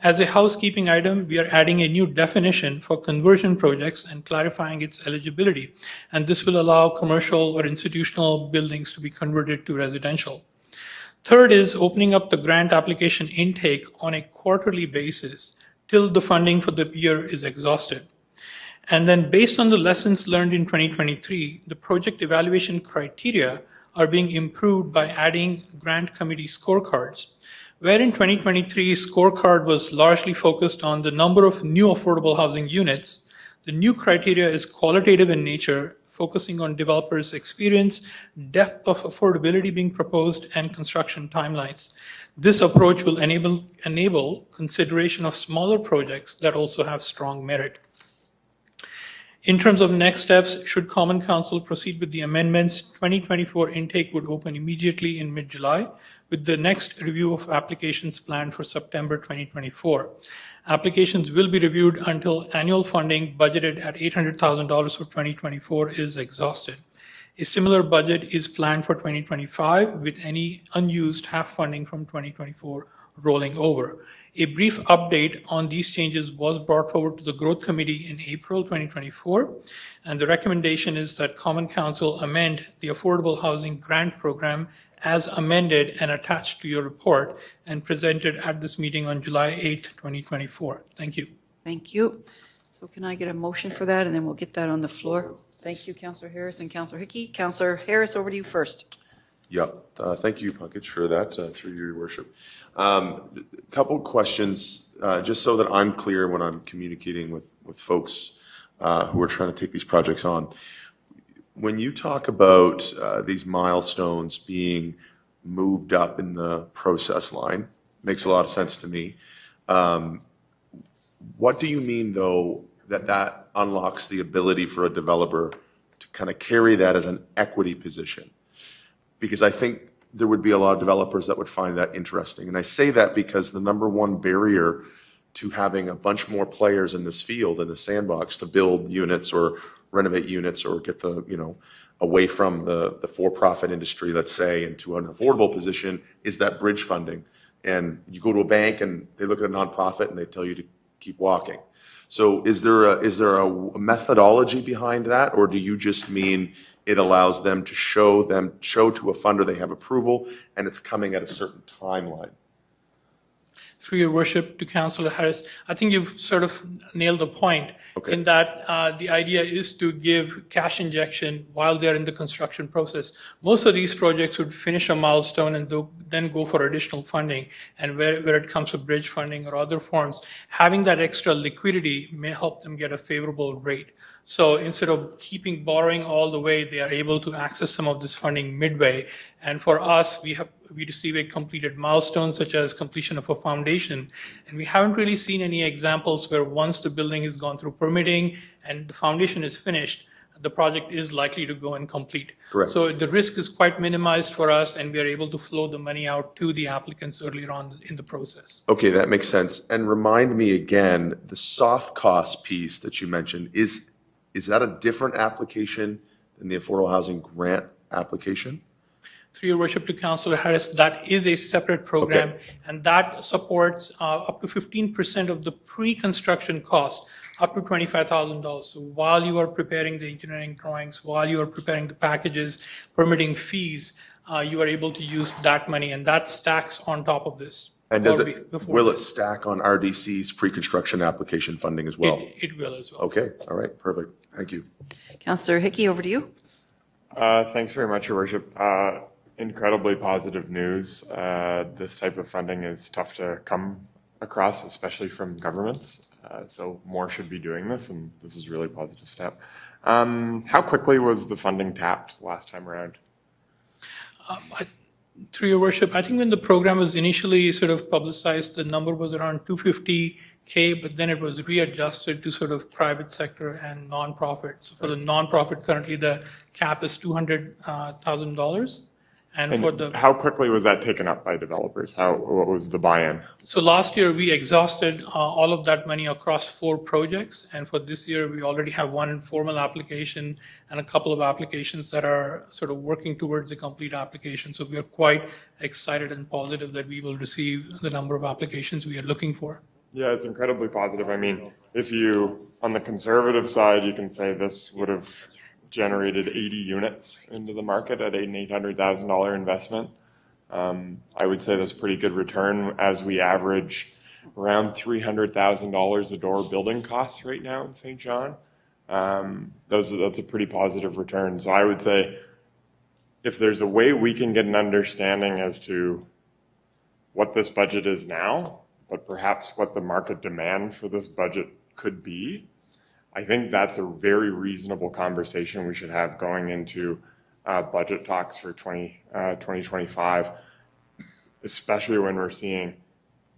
Speaker 16: As a housekeeping item, we are adding a new definition for conversion projects and clarifying its eligibility, and this will allow commercial or institutional buildings to be converted to residential. Third is opening up the grant application intake on a quarterly basis till the funding for the year is exhausted. And then based on the lessons learned in 2023, the project evaluation criteria are being improved by adding grant committee scorecards. Where in 2023, scorecard was largely focused on the number of new affordable housing units, the new criteria is qualitative in nature, focusing on developers' experience, depth of affordability being proposed, and construction timelines. This approach will enable consideration of smaller projects that also have strong merit. In terms of next steps, should Common Council proceed with the amendments, 2024 intake would open immediately in mid-July, with the next review of applications planned for September 2024. Applications will be reviewed until annual funding budgeted at $800,000 for 2024 is exhausted. A similar budget is planned for 2025, with any unused half funding from 2024 rolling over. A brief update on these changes was brought forward to the Growth Committee in April 2024, and the recommendation is that Common Council amend the Affordable Housing Grant Program as amended and attached to your report and presented at this meeting on July 8, 2024. Thank you.
Speaker 1: Thank you. So can I get a motion for that, and then we'll get that on the floor? Thank you, Councillor Harris and Councillor Hickey. Councillor Harris, over to you first.
Speaker 6: Yep. Thank you, Pankaj, for that, through your worship. Couple questions, just so that I'm clear when I'm communicating with folks who are trying to take these projects on. When you talk about these milestones being moved up in the process line, makes a lot of sense to me. What do you mean, though, that unlocks the ability for a developer to kind of carry that as an equity position? Because I think there would be a lot of developers that would find that interesting. And I say that because the number one barrier to having a bunch more players in this field, in the sandbox, to build units or renovate units or get the, away from the for-profit industry, let's say, into an affordable position, is that bridge funding. And you go to a bank and they look at a nonprofit and they tell you to keep walking. So is there a methodology behind that, or do you just mean it allows them to show to a funder they have approval and it's coming at a certain timeline?
Speaker 16: Through your worship to Councillor Harris, I think you've sort of nailed the point in that the idea is to give cash injection while they're in the construction process. Most of these projects would finish a milestone and then go for additional funding. And where it comes to bridge funding or other forms, having that extra liquidity may help them get a favorable rate. So instead of borrowing all the way, they are able to access some of this funding midway. And for us, we receive a completed milestone such as completion of a foundation. And we haven't really seen any examples where once the building has gone through permitting and the foundation is finished, the project is likely to go and complete.
Speaker 6: Correct.
Speaker 16: So the risk is quite minimized for us, and we are able to flow the money out to the applicants earlier on in the process.
Speaker 6: Okay, that makes sense. And remind me again, the soft cost piece that you mentioned, is that a different application than the affordable housing grant application?
Speaker 16: Through your worship to Councillor Harris, that is a separate program, and that supports up to 15% of the pre-construction cost, up to $25,000. So while you are preparing the engineering drawings, while you are preparing the packages, permitting fees, you are able to use that money, and that stacks on top of this.
Speaker 6: And will it stack on RDC's pre-construction application funding as well?
Speaker 16: It will as well.
Speaker 6: Okay, all right, perfect. Thank you.
Speaker 1: Councillor Hickey, over to you.
Speaker 8: Thanks very much, Your Worship. Incredibly positive news. This type of funding is tough to come across, especially from governments. So more should be doing this, and this is a really positive step. How quickly was the funding tapped last time around?
Speaker 16: Through your worship, I think when the program was initially sort of publicized, the number was around $250K, but then it was readjusted to sort of private sector and nonprofit. So for the nonprofit, currently the cap is $200,000. And for the
Speaker 8: how quickly was that taken up by developers? What was the buy-in?
Speaker 16: So last year, we exhausted all of that money across 4 projects. And for this year, we already have one informal application and a couple of applications that are sort of working towards a complete application. So we are quite excited and positive that we will receive the number of applications we are looking for.
Speaker 8: Yeah, it's incredibly positive. I mean, if you, on the conservative side, you can say this would have generated 80 units into the market at an $800,000 investment. I would say that's a pretty good return as we average around $300,000 a door building costs right now in St. John. That's a pretty positive return. So I would say if there's a way we can get an understanding as to what this budget is now, but perhaps what the market demand for this budget could be, I think that's a very reasonable conversation we should have going into budget talks for 2025, especially when we're seeing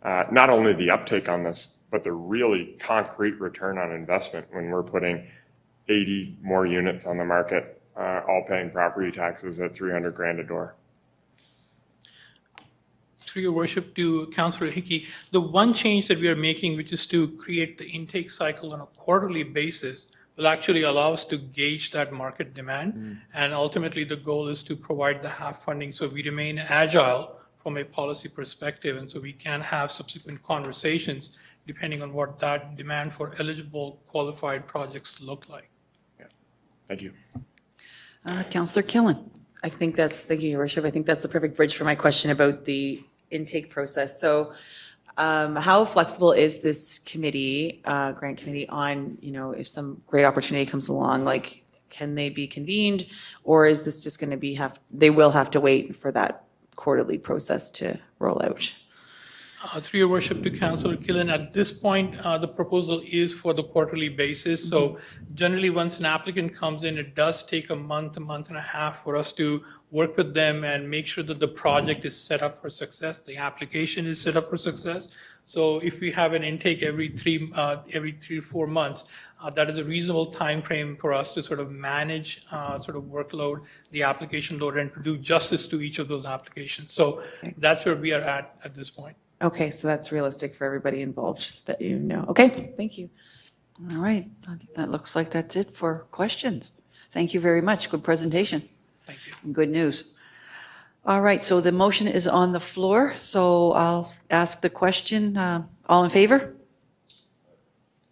Speaker 8: not only the uptake on this, but the really concrete return on investment when we're putting 80 more units on the market, all paying property taxes at $300,000 a door.
Speaker 16: Through your worship to Councillor Hickey, the one change that we are making, which is to create the intake cycle on a quarterly basis, will actually allow us to gauge that market demand. And ultimately, the goal is to provide the half funding so we remain agile from a policy perspective. And so we can have subsequent conversations depending on what that demand for eligible qualified projects look like.
Speaker 8: Yeah. Thank you.
Speaker 1: Councillor Killen.
Speaker 7: Thank you, Your Worship. I think that's a perfect bridge for my question about the intake process. So how flexible is this committee, grant committee, on, if some great opportunity comes along, like, can they be convened, or is this just going to be they will have to wait for that quarterly process to roll out?
Speaker 16: Through your worship to Councillor Killen, at this point, the proposal is for the quarterly basis. So generally, once an applicant comes in, it does take a month and a half for us to work with them and make sure that the project is set up for success, the application is set up for success. So if we have an intake every 3 or 4 months, that is a reasonable time frame for us to sort of manage sort of workload, the application load, and to do justice to each of those applications. So that's where we are at this point.
Speaker 7: Okay, so that's realistic for everybody involved, just that you know. Okay, thank you.
Speaker 1: All right, I think that looks like that's it for questions. Thank you very much. Good presentation.
Speaker 16: Thank you.
Speaker 1: And good news. All right, so the motion is on the floor, so I'll ask the question. All in favor?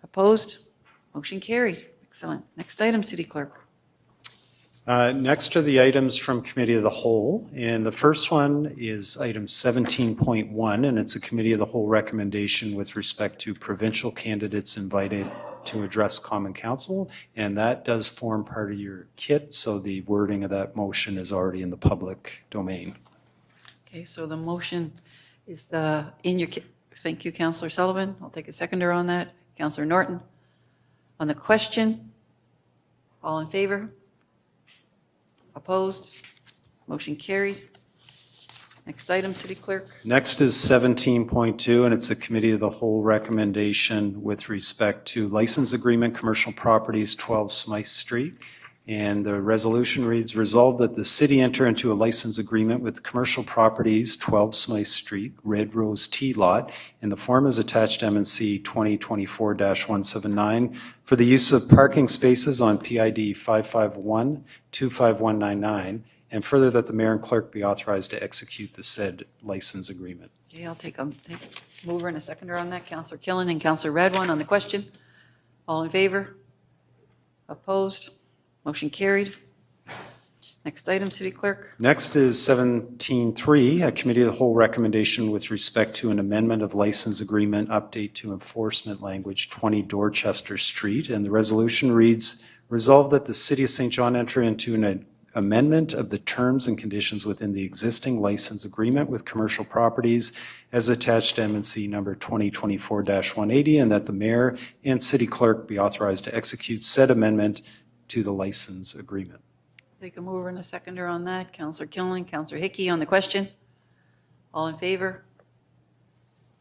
Speaker 1: Opposed? Motion carried. Excellent. Next item, City Clerk.
Speaker 4: Next are the items from Committee of the Whole, and the first one is item 17.1, and it's a Committee of the Whole recommendation with respect to provincial candidates invited to address Common Council, and that does form part of your kit, so the wording of that motion is already in the public domain.
Speaker 1: Okay, so the motion is in your, thank you, Councillor Sullivan. I'll take a seconder on that. Councillor Norton. On the question, all in favor? Opposed? Motion carried. Next item, City Clerk.
Speaker 4: Next is 17.2, and it's a Committee of the Whole recommendation with respect to license agreement, commercial properties, 12 Smythe Street. And the resolution reads, resolved that the city enter into a license agreement with commercial properties, 12 Smythe Street, Red Rose Tea Lot, in the form as attached MNC 2024-179 for the use of parking spaces on PID 551-25199, and further that the mayor and clerk be authorized to execute the said license agreement.
Speaker 1: Okay, I'll take a mover and a seconder on that. Councillor Killen and Councillor Redwan on the question. All in favor? Opposed? Motion carried. Next item, City Clerk.
Speaker 4: Next is 17.3, a Committee of the Whole recommendation with respect to an amendment of license agreement update to enforcement language 20 Dorchester Street. And the resolution reads, resolved that the City of St. John enter into an amendment of the terms and conditions within the existing license agreement with commercial properties as attached to MNC number 2024-180, and that the mayor and city clerk be authorized to execute said amendment to the license agreement.
Speaker 1: Take a mover and a seconder on that. Councillor Killen, Councillor Hickey on the question. All in favor?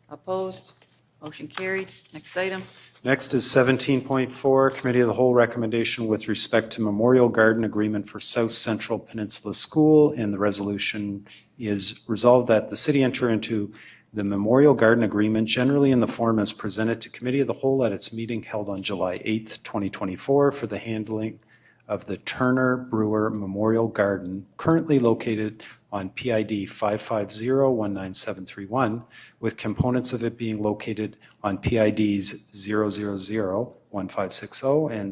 Speaker 1: Opposed? Motion carried. Next item.
Speaker 4: Next is 17.4, Committee of the Whole recommendation with respect to Memorial Garden Agreement for South Central Peninsula School, and the resolution is resolved that the city enter into the Memorial Garden Agreement generally in the form as presented to Committee of the Whole at its meeting held on July 8th, 2024 for the handling of the Turner Brewer Memorial Garden currently located on PID 550-19731, with components of it being located on PIDs 000-1560 and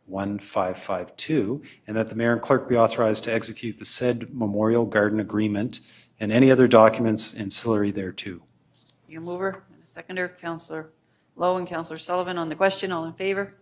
Speaker 4: 000-1552, and that the mayor and clerk be authorized to execute the said Memorial Garden Agreement and any other documents ancillary thereto.
Speaker 1: Your mover and a seconder, Councillor Lowe and Councillor Sullivan on the question. All in favor?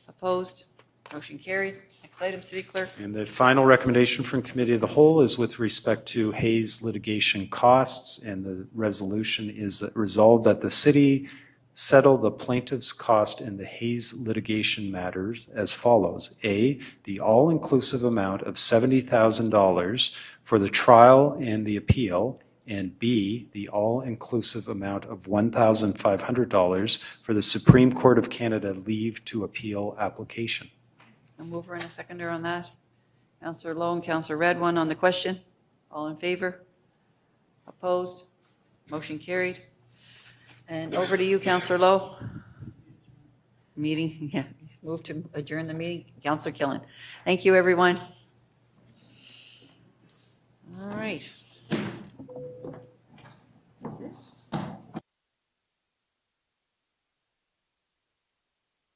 Speaker 1: Opposed? Motion carried. Next item, City Clerk.
Speaker 4: And the final recommendation from Committee of the Whole is with respect to Hayes litigation costs, and the resolution is that resolved that the city settle the plaintiff's cost in the Hayes litigation matters as follows. A, the all-inclusive amount of $70,000 for the trial and the appeal, and B, the all-inclusive amount of $1,500 for the Supreme Court of Canada leave to appeal application.
Speaker 1: A mover and a seconder on that. Councillor Lowe and Councillor Redwan on the question. All in favor? Opposed? Motion carried. And over to you, Councillor Lowe. Meeting, yeah, move to adjourn the meeting. Councillor Killen. Thank you, everyone.